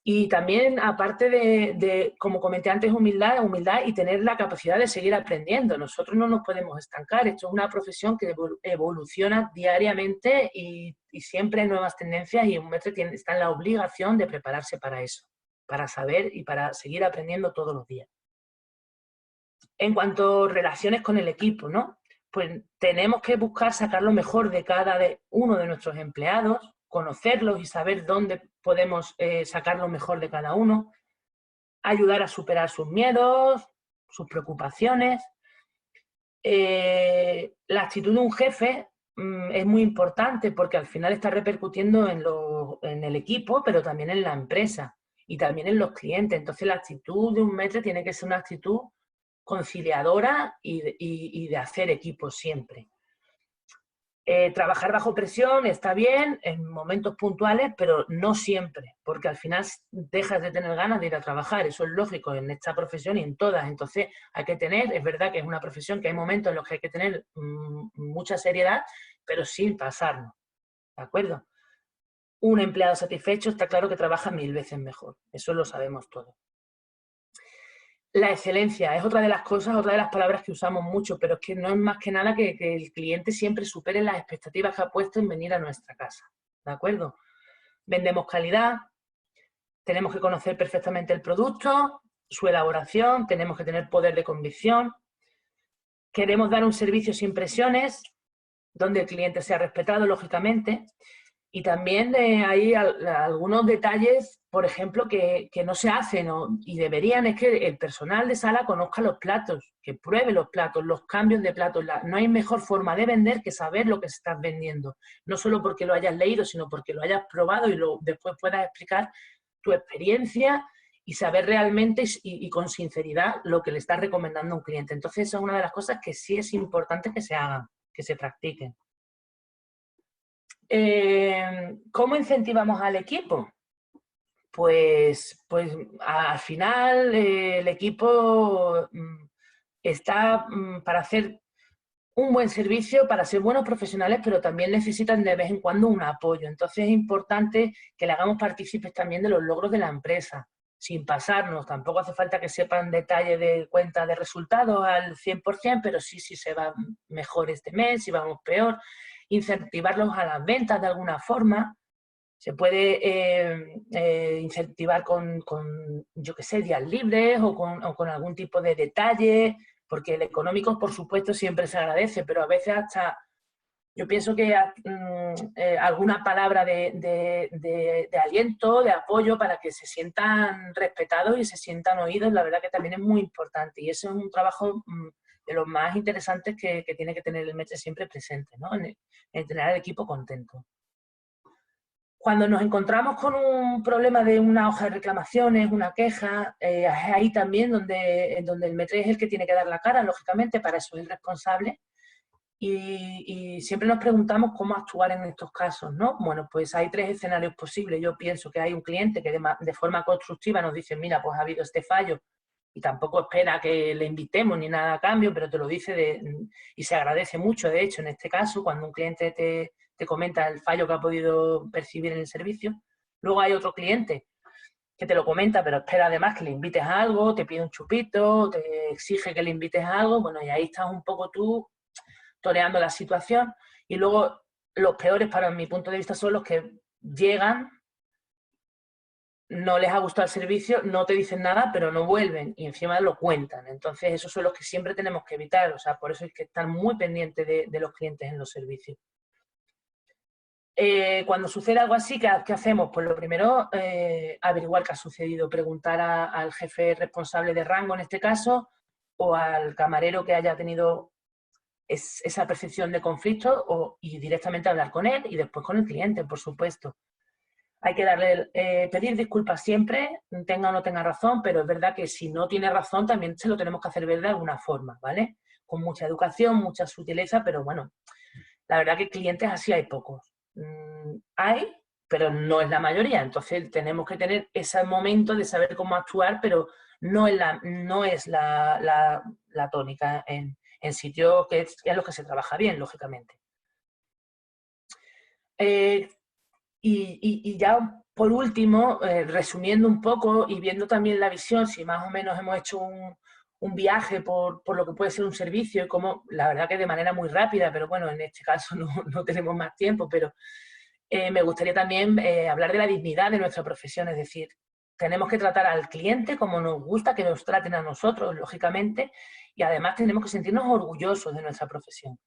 Y también, aparte como comenté antes, humildad y tener la capacidad de seguir aprendiendo. Nosotros no nos podemos estancar. Esto es una profesión que evoluciona diariamente y siempre hay nuevas tendencias, y un maître está en la obligación de prepararse para eso, para saber y para seguir aprendiendo todos los días. En cuanto a relaciones con el equipo, ¿no? Pues tenemos que buscar sacar lo mejor de cada uno de nuestros empleados, conocerlos y saber dónde podemos sacar lo mejor de cada uno, ayudar a superar sus miedos, sus preocupaciones. La actitud de un jefe es muy importante, porque al final está repercutiendo en el equipo, pero también en la empresa y también en los clientes. Entonces la actitud de un maître tiene que ser una actitud conciliadora y de hacer equipo siempre. Trabajar bajo presión está bien en momentos puntuales, pero no siempre, porque al final dejas de tener ganas de ir a trabajar. Eso es lógico en esta profesión y en todas. Entonces hay que tener, es verdad que es una profesión que hay momentos en los que hay que tener mucha seriedad, pero sin pasarnos, ¿de acuerdo? Un empleado satisfecho está claro que trabaja 1000 veces mejor. Eso lo sabemos todos. La excelencia es otra de las cosas, otra de las palabras que usamos mucho, pero es que no es más que nada que el cliente siempre supere las expectativas que ha puesto en venir a nuestra casa, ¿de acuerdo? Vendemos calidad, tenemos que conocer perfectamente el producto, su elaboración, tenemos que tener poder de convicción, queremos dar un servicio sin presiones, donde el cliente sea respetado, lógicamente, y también hay algunos detalles, por ejemplo, que no se hacen y deberían, es que el personal de sala conozca los platos, que pruebe los platos, los cambios de platos. No hay mejor forma de vender que saber lo que estás vendiendo. No solo porque lo hayas leído, sino porque lo hayas probado y después puedas explicar tu experiencia y saber realmente y con sinceridad lo que le estás recomendando a un cliente. Entonces, esa es una de las cosas que sí es importante que se hagan, que se practiquen. ¿Cómo incentivamos al equipo? Pues al final el equipo está para hacer un buen servicio, para ser buenos profesionales, pero también necesitan de vez en cuando un apoyo. Entonces es importante que le hagamos partícipes también de los logros de la empresa, sin pasarnos. Tampoco hace falta que sepan detalle de cuenta de resultados al 100%, pero sí si se va mejor este mes, si vamos peor. Incentivarlos a las ventas de alguna forma. Se puede incentivar con, yo qué sé, días libres o con algún tipo de detalle, porque el económico, por supuesto, siempre se agradece, pero a veces hasta Yo pienso que alguna palabra de aliento, de apoyo, para que se sientan respetados y se sientan oídos, la verdad que también es muy importante. Y eso es un trabajo de los más interesantes que tiene que tener el METRE siempre presente, ¿no? En tener al equipo contento. Cuando nos encontramos con un problema de una hoja de reclamaciones, una queja, es ahí también donde el METRE es el que tiene que dar la cara, lógicamente, para eso es el responsable. Y siempre nos preguntamos cómo actuar en estos casos, ¿no? Bueno, pues hay 3 escenarios posibles. Yo pienso que hay un cliente que de forma constructiva nos dice, mira, pues ha habido este fallo, y tampoco espera que le invitemos ni nada a cambio, pero te lo dice y se agradece mucho, de hecho, en este caso, cuando un cliente te comenta el fallo que ha podido percibir en el servicio. Luego hay otro cliente que te lo comenta, pero espera además que le invites a algo, te pide un chupito, te exige que le invites a algo, bueno, y ahí estás un poco tú toreando la situación. Y luego los peores, para mi punto de vista, son los que llegan, no les ha gustado el servicio, no te dicen nada, pero no vuelven y encima lo cuentan. Entonces esos son los que siempre tenemos que evitar. O sea, por eso hay que estar muy pendiente de los clientes en los servicios. Cuando sucede algo así, ¿qué hacemos? Pues lo primero, averiguar qué ha sucedido, preguntar al jefe responsable de rango en este caso, o al camarero que haya tenido esa percepción de conflicto, y directamente hablar con él y después con el cliente, por supuesto. Hay que pedir disculpas siempre, tenga o no tenga razón, pero es verdad que si no tiene razón también se lo tenemos que hacer ver de alguna forma, ¿vale? Con mucha educación, mucha sutileza, pero bueno, la verdad que clientes así hay pocos. Hay, pero no es la mayoría. Entonces tenemos que tener ese momento de saber cómo actuar, pero no es la tónica en sitios que es en los que se trabaja bien, lógicamente. Y ya por último, resumiendo un poco y viendo también la visión, si más o menos hemos hecho un viaje por lo que puede ser un servicio, y como la verdad que de manera muy rápida, pero bueno, en este caso no tenemos más tiempo, pero me gustaría también hablar de la dignidad de nuestra profesión, es decir, tenemos que tratar al cliente como nos gusta que nos traten a nosotros, lógicamente, y además tenemos que sentirnos orgullosos de nuestra profesión.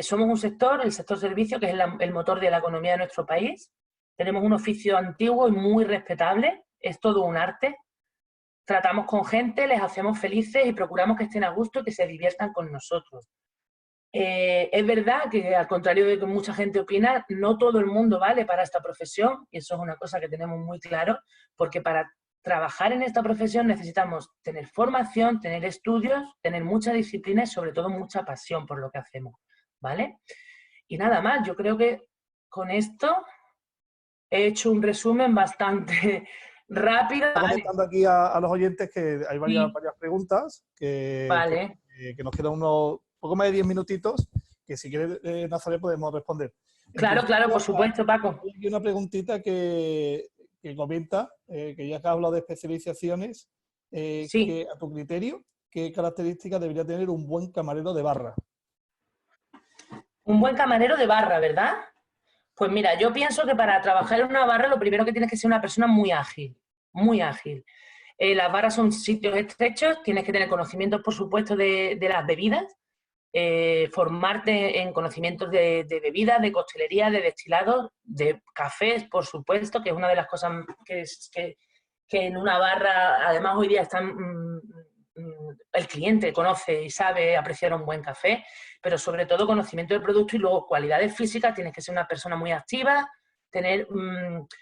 Somos un sector, el sector servicio, que es el motor de la economía de nuestro país. Tenemos un oficio antiguo y muy respetable, es todo un arte. Tratamos con gente, les hacemos felices y procuramos que estén a gusto y que se diviertan con nosotros. Es verdad que, al contrario de que mucha gente opina, no todo el mundo vale para esta profesión, y eso es una cosa que tenemos muy claro, porque para trabajar en esta profesión necesitamos tener formación, tener estudios, tener mucha disciplina y sobre todo mucha pasión por lo que hacemos, ¿vale? Y nada más, yo creo que con esto he hecho un resumen bastante rápido.
Está comentando aquí a los oyentes que hay varias preguntas
Vale.
que nos quedan poco más de 10 minutitos, que si quieres, Nazaret, podemos responder.
Claro, por supuesto, Paco.
Hay una preguntita que comenta, que ya que has hablado de especializaciones,
Sí.
que a tu criterio, ¿qué características debería tener un buen camarero de barra?
Un buen camarero de barra, ¿verdad? Pues mira, yo pienso que para trabajar en una barra lo primero que tienes que ser una persona muy ágil, muy ágil. Las barras son sitios estrechos, tienes que tener conocimientos, por supuesto, de las bebidas, formarte en conocimientos de bebidas, de coctelería, de destilados, de cafés, por supuesto, que es una de las cosas que en una barra, además hoy día el cliente conoce y sabe apreciar un buen café, pero sobre todo conocimiento del producto y luego cualidades físicas. Tienes que ser una persona muy activa, tener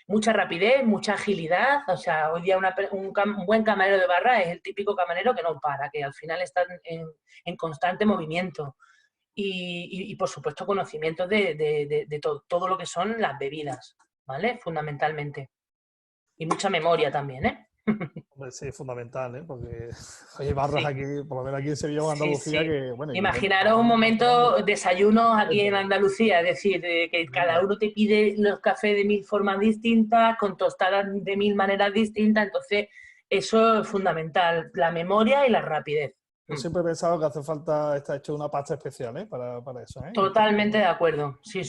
mucha rapidez, mucha agilidad. O sea, hoy día un buen camarero de barra es el típico camarero que no para, que al final está en constante movimiento. Y por supuesto, conocimiento de todo lo que son las bebidas, ¿vale? Fundamentalmente. Y mucha memoria también, ¿eh?
Sí, es fundamental, ¿eh? Porque hay barras aquí, por lo menos aquí en Sevilla o Andalucía,
Sí.
que, bueno...
Imaginaros un momento, desayunos aquí en Andalucía, es decir, que cada uno te pide los cafés de 1000 formas distintas, con tostadas de 1000 maneras distintas, entonces eso es fundamental, la memoria y la rapidez.
Yo siempre he pensado que hace falta estar hecho una pasta especial, ¿eh? Para eso, ¿eh?
Totalmente de acuerdo, sí.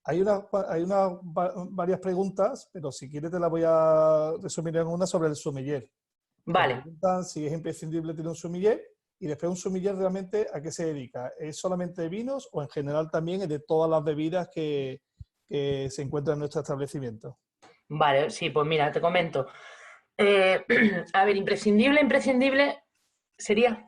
Hay varias preguntas, pero si quieres te las voy a resumir en una sobre el sommelier.
Vale.
Te preguntan si es imprescindible tener un sommelier Y después un sumiller realmente, ¿a qué se dedica? ¿Es solamente de vinos o en general también es de todas las bebidas que se encuentran en nuestro establecimiento?
Vale, sí, pues mira, te comento. A ver, imprescindible sería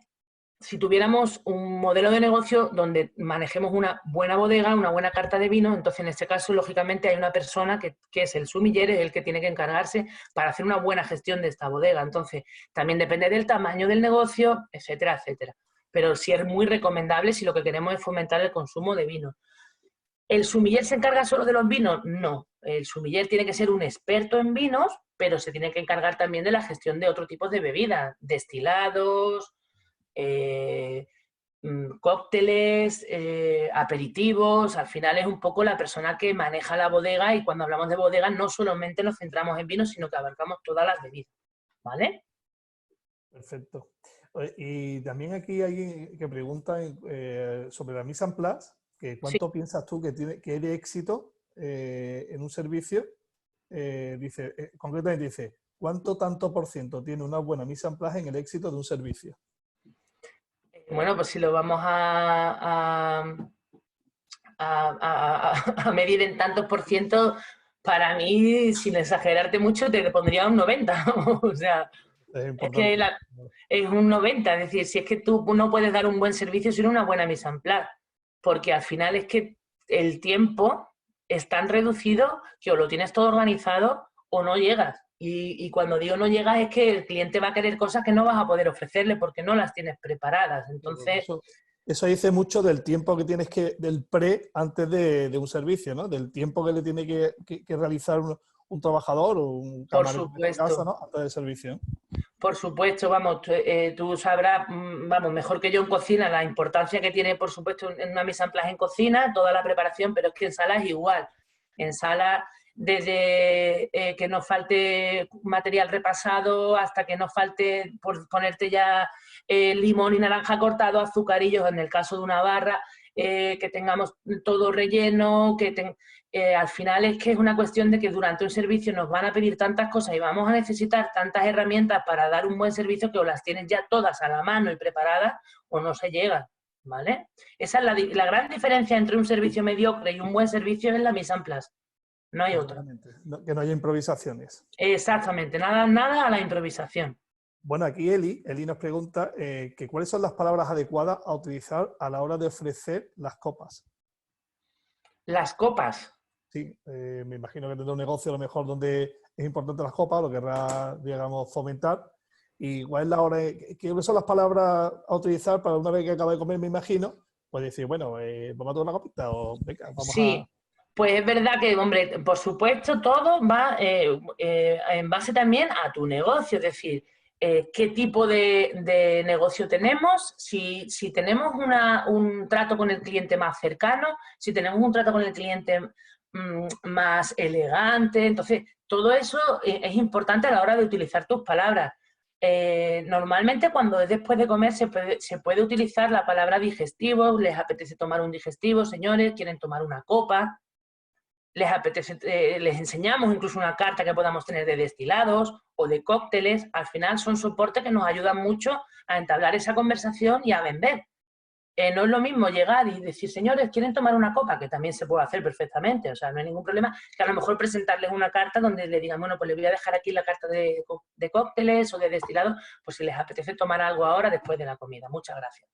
si tuviéramos un modelo de negocio donde manejemos una buena bodega, una buena carta de vino. Entonces en este caso, lógicamente, hay una persona que es el sumiller, es el que tiene que encargarse para hacer una buena gestión de esta bodega. Entonces, también depende del tamaño del negocio, etcétera, etcétera. Pero sí es muy recomendable si lo que queremos es fomentar el consumo de vino. ¿El sumiller se encarga solo de los vinos? No. El sumiller tiene que ser un experto en vinos, pero se tiene que encargar también de la gestión de otro tipo de bebidas, destilados, eh, cócteles, aperitivos. Al final es un poco la persona que maneja la bodega, y cuando hablamos de bodega no solamente nos centramos en vinos, sino que abarcamos todas las bebidas, ¿vale?
Perfecto. Y también aquí hay alguien que pregunta sobre la mise en place, que
Sí.
cuánto piensas tú que tiene que es de éxito en un servicio. Concretamente dice, ¿cuánto tanto por ciento tiene una buena mise en place en el éxito de un servicio?
Bueno, pues si lo vamos a medir en tantos por ciento, para mí, sin exagerarte mucho, te pondría un 90. O sea,
Es
es que
importante.
es un 90. Es decir, si es que tú no puedes dar un buen servicio sin una buena mise en place, porque al final es que el tiempo es tan reducido que o lo tienes todo organizado o no llegas. Y cuando digo no llegas es que el cliente va a querer cosas que no vas a poder ofrecerle porque no las tienes preparadas.
Porque
Entonces,
eso dice mucho del tiempo que tienes del pre antes de un servicio, ¿no? Del tiempo que le tiene que realizar un trabajador o un
por
camarero en este caso,
supuesto,
¿no? Antes del servicio.
por supuesto, vamos, tú sabrás, vamos, mejor que yo en cocina, la importancia que tiene, por supuesto, en una mise en place en cocina, toda la preparación, pero es que en sala es igual. En sala, desde que nos falte material repasado hasta que nos falte por ponerte ya limón y naranja cortado, azucarillos en el caso de una barra, que tengamos todo relleno, al final es que es una cuestión de que durante un servicio nos van a pedir tantas cosas y vamos a necesitar tantas herramientas para dar un buen servicio que o las tienes ya todas a la mano y preparadas o no se llega, ¿vale? Esa es la gran diferencia entre un servicio mediocre y un buen servicio en la mise en place. No hay otra.
Que no haya improvisaciones.
Exactamente, nada a la improvisación.
Bueno, aquí Eli nos pregunta que cuáles son las palabras adecuadas a utilizar a la hora de ofrecer las copas.
Las copas.
Sí, me imagino que tendrá un negocio a lo mejor donde es importante las copas, lo querrá, digamos, fomentar. ¿Y cuál es la hora? ¿Qué son las palabras a utilizar para una vez que acaba de comer, me imagino? Pues decir, bueno, vamos a tomar una copita o venga, vamos a...
Sí, pues es verdad que, hombre, por supuesto, todo va en base también a tu negocio, es decir, qué tipo de negocio tenemos, si tenemos un trato con el cliente más cercano, si tenemos un trato con el cliente más elegante. Entonces, todo eso es importante a la hora de utilizar tus palabras. Normalmente cuando es después de comer se puede utilizar la palabra digestivo. Les apetece tomar un digestivo, señores, quieren tomar una copa, les apetece, les enseñamos incluso una carta que podamos tener de destilados o de cócteles. Al final son soportes que nos ayudan mucho a entablar esa conversación y a vender. No es lo mismo llegar y decir, señores, ¿quieren tomar una copa? Que también se puede hacer perfectamente, o sea, no hay ningún problema, que a lo mejor presentarles una carta donde le digan, bueno, pues les voy a dejar aquí la carta de cócteles o de destilados, pues si les apetece tomar algo ahora después de la comida. Muchas gracias.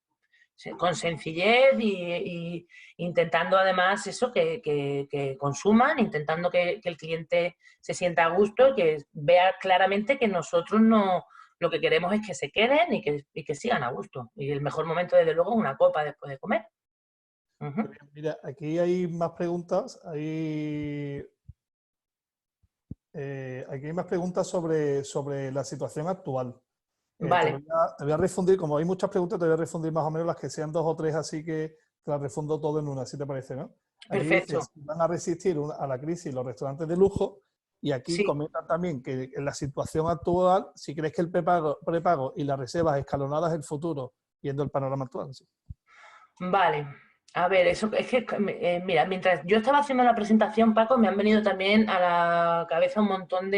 Con sencillez y intentando además eso, que consuman, intentando que el cliente se sienta a gusto y que vea claramente que nosotros no... Lo que queremos es que se queden y que sigan a gusto. Y el mejor momento, desde luego, es una copa después de comer.
Mira, aquí hay más preguntas. Aquí hay más preguntas sobre la situación actual.
Vale,
Te voy a refundir, como hay muchas preguntas, te voy a refundir más o menos las que sean dos o tres, así que te las refundo todo en una, si te parece, ¿no? Aquí
perfecto.
dices, van a resistir a la crisis los restaurantes de lujo, y aquí
Sí,
comentan también que en la situación actual, si crees que el prepago y las reservas escalonadas es el futuro, viendo el panorama actual. Sí.
vale. A ver, eso es que, mira, mientras yo estaba haciendo la presentación, Paco, me han venido también a la cabeza un montón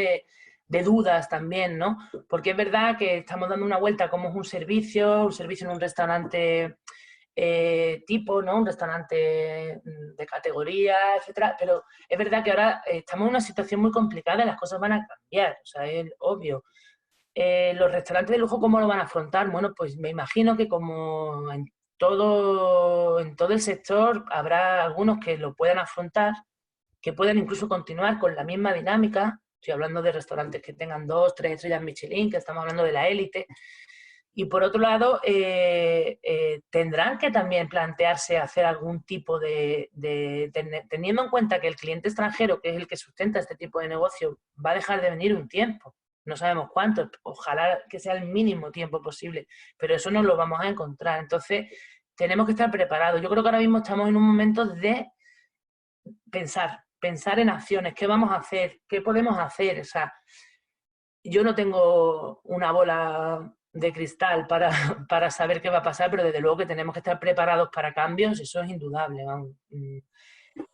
de dudas también, ¿no? Porque es verdad que estamos dando una vuelta como es un servicio en un restaurante tipo, ¿no? Un restaurante de categoría, etcétera, pero es verdad que ahora estamos en una situación muy complicada y las cosas van a cambiar, o sea, es obvio. Los restaurantes de lujo, ¿cómo lo van a afrontar? Bueno, pues me imagino que como en todo el sector habrá algunos que lo puedan afrontar, que puedan incluso continuar con la misma dinámica. Estoy hablando de restaurantes que tengan 2, 3 estrellas Michelin, que estamos hablando de la élite. Y por otro lado, tendrán que también plantearse hacer algún tipo teniendo en cuenta que el cliente extranjero, que es el que sustenta este tipo de negocio, va a dejar de venir un tiempo. No sabemos cuánto, ojalá que sea el mínimo tiempo posible, pero eso no lo vamos a encontrar. Entonces, tenemos que estar preparados. Yo creo que ahora mismo estamos en un momento de pensar en acciones, qué vamos a hacer, qué podemos hacer. O sea, yo no tengo una bola de cristal para saber qué va a pasar, pero desde luego que tenemos que estar preparados para cambios, eso es indudable, vamos.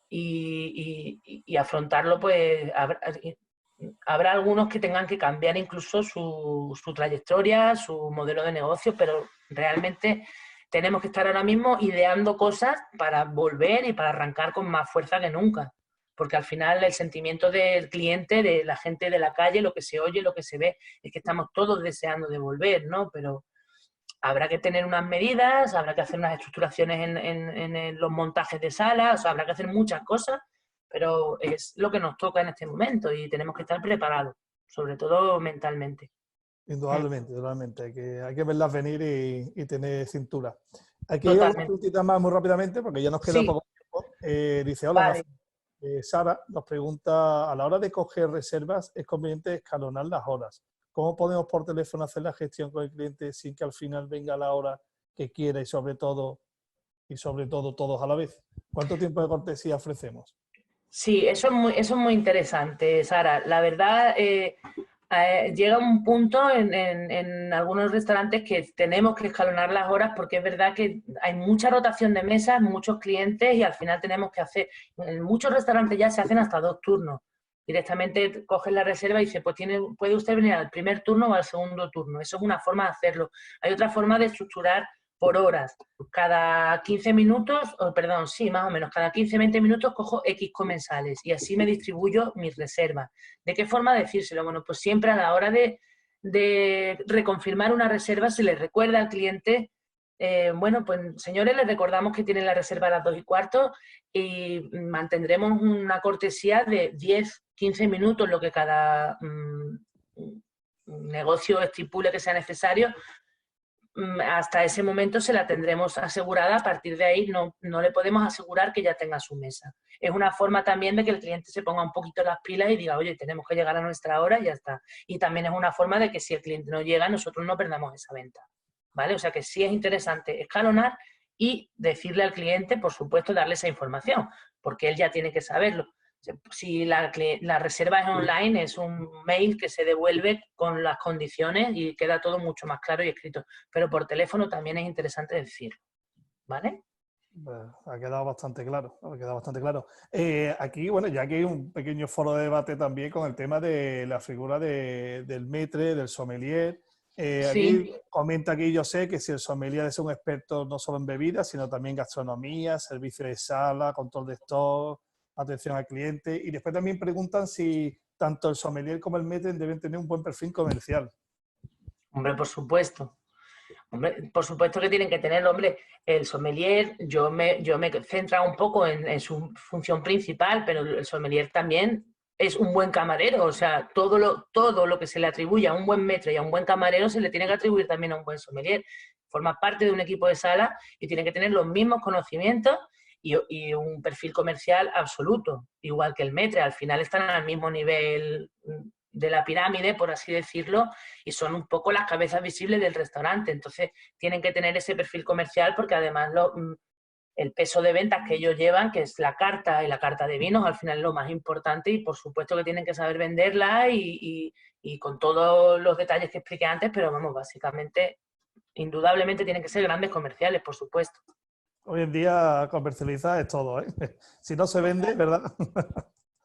Y afrontarlo, pues habrá algunos que tengan que cambiar incluso su trayectoria, su modelo de negocio, pero realmente tenemos que estar ahora mismo ideando cosas para volver y para arrancar con más fuerza que nunca. Porque al final el sentimiento del cliente, de la gente de la calle, lo que se oye, lo que se ve, es que estamos todos deseando de volver, ¿no? Pero habrá que tener unas medidas, habrá que hacer unas estructuraciones en los montajes de salas, o sea, habrá que hacer muchas cosas, pero es lo que nos toca en este momento y tenemos que estar preparados, sobre todo mentalmente.
Indudablemente, indudablemente. Hay que verlas venir y tener cintura. Aquí hay una
Totalmente.
preguntita más muy rápidamente, porque ya nos queda
Sí,
poco tiempo. Dice, hola,
vale.
Sara nos pregunta, a la hora de coger reservas, ¿es conveniente escalonar las horas? ¿Cómo podemos por teléfono hacer la gestión con el cliente sin que al final venga la hora que quiera y sobre todo todos a la vez? ¿Cuánto tiempo de cortesía ofrecemos?
Sí, eso es muy interesante, Sara. La verdad, llega un punto en algunos restaurantes que tenemos que escalonar las horas porque es verdad que hay mucha rotación de mesas, muchos clientes y al final tenemos que hacer, en muchos restaurantes ya se hacen hasta 2 turnos. Directamente coges la reserva y dice, pues puede usted venir al primer turno o al segundo turno. Eso es una forma de hacerlo. Hay otra forma de estructurar por horas. Cada 15 minutos, perdón, sí, más o menos, cada 15, 20 minutos cojo X comensales y así me distribuyo mis reservas. ¿De qué forma decírselo? Bueno, pues siempre a la hora de reconfirmar una reserva se le recuerda al cliente, bueno, pues señores, les recordamos que tienen la reserva a las 2:15 y mantendremos una cortesía de 10, 15 minutos, lo que cada negocio estipule que sea necesario. Hasta ese momento se la tendremos asegurada, a partir de ahí no le podemos asegurar que ya tenga su mesa. Es una forma también de que el cliente se ponga un poquito las pilas y diga, oye, tenemos que llegar a nuestra hora y ya está. Y también es una forma de que si el cliente no llega, nosotros no perdamos esa venta, ¿vale? O sea que sí es interesante escalonar y decirle al cliente, por supuesto, darle esa información, porque él ya tiene que saberlo. Si la reserva es online, es un mail que se devuelve con las condiciones y queda todo mucho más claro y escrito. Pero por teléfono también es interesante decirlo, ¿vale?
Ha quedado bastante claro, ha quedado bastante claro. Aquí, bueno, ya que hay un pequeño foro de debate también con el tema de la figura del maître, del sommelier. Aquí
Sí,
comenta aquí, yo sé que si el sommelier es un experto no solo en bebidas, sino también gastronomía, servicio de sala, control de stock, atención al cliente. Y después también preguntan si tanto el sommelier como el maître deben tener un buen perfil comercial.
hombre, por supuesto. Hombre, por supuesto que tienen que tenerlo, hombre. El sommelier, yo me he centrado un poco en su función principal, pero el sommelier también es un buen camarero. O sea, todo lo que se le atribuye a un buen maître y a un buen camarero se le tiene que atribuir también a un buen sommelier. Forma parte de un equipo de sala y tiene que tener los mismos conocimientos y un perfil comercial absoluto, igual que el maître. Al final están al mismo nivel de la pirámide, por así decirlo, y son un poco las cabezas visibles del restaurante. Entonces, tienen que tener ese perfil comercial porque además el peso de ventas que ellos llevan, que es la carta y la carta de vinos, al final es lo más importante y por supuesto que tienen que saber venderla y con todos los detalles que expliqué antes, pero vamos, básicamente, indudablemente tienen que ser grandes comerciales, por supuesto.
Hoy en día comercializar es todo, ¿eh? Si no se vende, ¿verdad?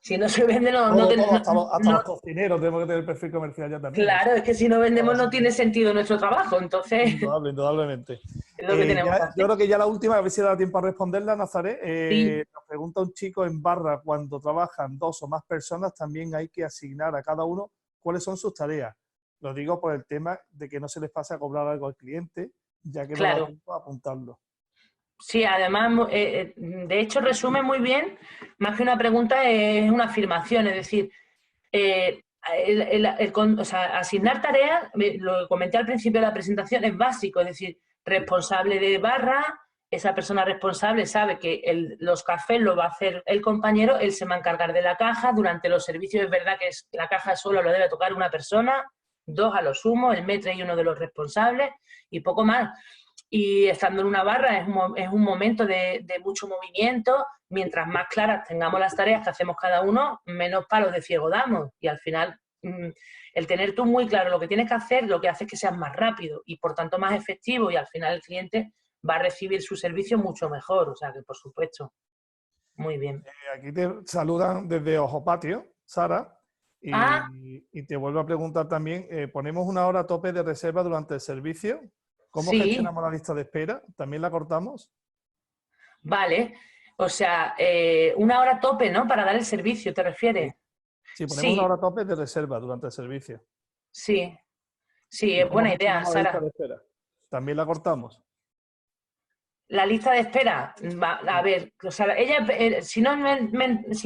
Si no se vende,
hasta los cocineros tenemos que tener perfil comercial ya también.
Claro, es que si no vendemos no tiene sentido nuestro trabajo, entonces...
Indudablemente.
Es lo que tenemos que hacer.
Yo creo que ya la última, a ver si da tiempo a responderla, Nazaret.
Sí.
Nos pregunta un chico en barra, cuando trabajan 2 o más personas, también hay que asignar a cada uno cuáles son sus tareas. Lo digo por el tema de que no se les pase a cobrar algo al cliente, ya que no da tiempo a apuntarlo.
Sí, además, de hecho, resume muy bien, más que una pregunta, es una afirmación, es decir, o sea, asignar tareas, lo comenté al principio de la presentación, es básico, es decir, responsable de barra, esa persona responsable sabe que los cafés lo va a hacer el compañero, él se va a encargar de la caja, durante los servicios es verdad que la caja solo lo debe tocar una persona, 2 a lo sumo, el maître y uno de los responsables, y poco más. Y estando en una barra es un momento de mucho movimiento. Mientras más claras tengamos las tareas que hacemos cada uno, menos palos de ciego damos. Y al final, el tener tú muy claro lo que tienes que hacer, lo que hace es que seas más rápido y por tanto más efectivo, y al final el cliente va a recibir su servicio mucho mejor. O sea que, por supuesto, muy bien.
Aquí te saludan desde Ojo Patio, Sara, y te vuelvo a preguntar también, ¿ponemos una hora tope de reserva durante el servicio? ¿Cómo gestionamos la lista de espera? ¿También la cortamos?
Vale, o sea, una hora tope, ¿no? Para dar el servicio, ¿te refieres?
Sí, ponemos una hora tope de reserva durante el servicio.
Sí, es buena idea, Sara.
La lista de espera? ¿También la cortamos?
La lista de espera, a ver, o sea, ella, si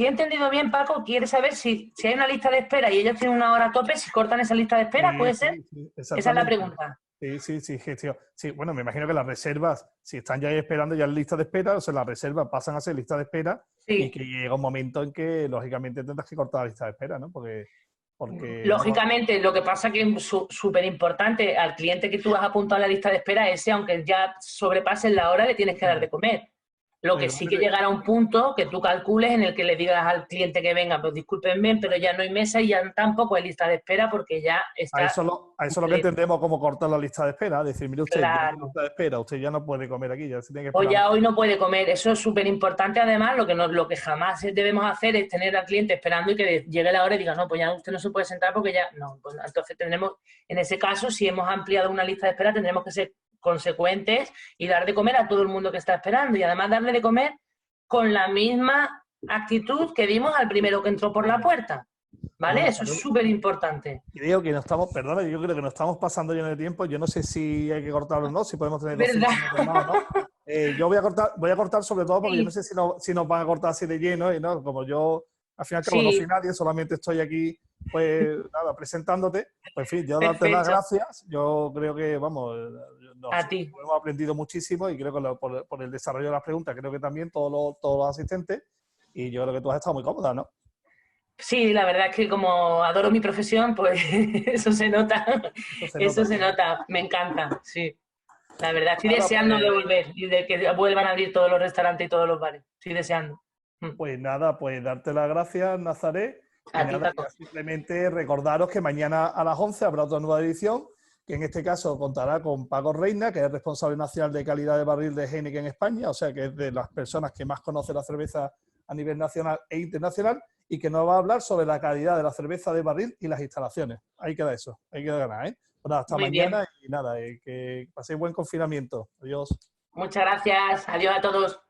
he entendido bien, Paco, quiere saber si hay una lista de espera y ellos tienen una hora tope, si cortan esa lista de espera, ¿puede ser?
Sí,
esa es la pregunta.
Sí, gestión. Sí, bueno, me imagino que las reservas, si están ya ahí esperando ya en lista de espera, o sea, las reservas pasan a ser lista de espera y que llega un momento en que, lógicamente, tendrás que cortar la lista de espera, ¿no? Porque
lógicamente, lo que pasa que es súper importante al cliente que tú has apuntado en la lista de espera, ese, aunque ya sobrepasen la hora, le tienes que dar de comer. Lo que sí que llegará a un punto que tú calcules en el que le digas al cliente que venga, pues discúlpenme, pero ya no hay mesa y ya tampoco hay lista de espera porque ya está...
A eso es lo que entendemos como cortar la lista de espera. Decir, mire usted, ya hay lista de espera, usted ya no puede comer aquí, ya se tiene que esperar.
O ya hoy no puede comer. Eso es súper importante. Además, lo que jamás debemos hacer es tener al cliente esperando y que llegue la hora y diga, no, pues ya usted no se puede sentar porque ya... No, pues entonces tendremos, en ese caso, si hemos ampliado una lista de espera, tendremos que ser consecuentes y dar de comer a todo el mundo que está esperando, y además darle de comer con la misma actitud que dimos al primero que entró por la puerta, ¿vale? Eso es súper importante.
Creo que nos estamos, perdona, yo creo que nos estamos pasando ya en el tiempo. Yo no sé si hay que cortarlo o no, si podemos tener 2 minutos más o no. Yo voy a cortar sobre todo porque yo no sé si nos van a cortar así de lleno, y no, como yo al final no soy nadie, solamente estoy aquí, pues nada, presentándote. Pues en fin, yo darte las gracias. Yo creo que, vamos, hemos aprendido muchísimo y creo que por el desarrollo de las preguntas, creo que también todos los asistentes, y yo creo que tú has estado muy cómoda, ¿no?
Sí, la verdad es que como adoro mi profesión, pues eso se nota. Eso se nota, me encanta, sí. La verdad, estoy deseando de volver y de que vuelvan a abrir todos los restaurantes y todos los bares. Estoy deseando.
Pues nada, pues darte las gracias, Nazaret. Y nada, simplemente recordaros que mañana a las 11 habrá otra nueva edición, que en este caso contará con Paco Reina, que es responsable nacional de calidad de barril de Heineken en España, o sea que es de las personas que más conoce la cerveza a nivel nacional e internacional, y que nos va a hablar sobre la calidad de la cerveza de barril y las instalaciones. Ahí queda eso, ahí queda ganar, ¿eh? Bueno, hasta mañana y nada, que paséis buen confinamiento. Adiós.
Muchas gracias, adiós a todos.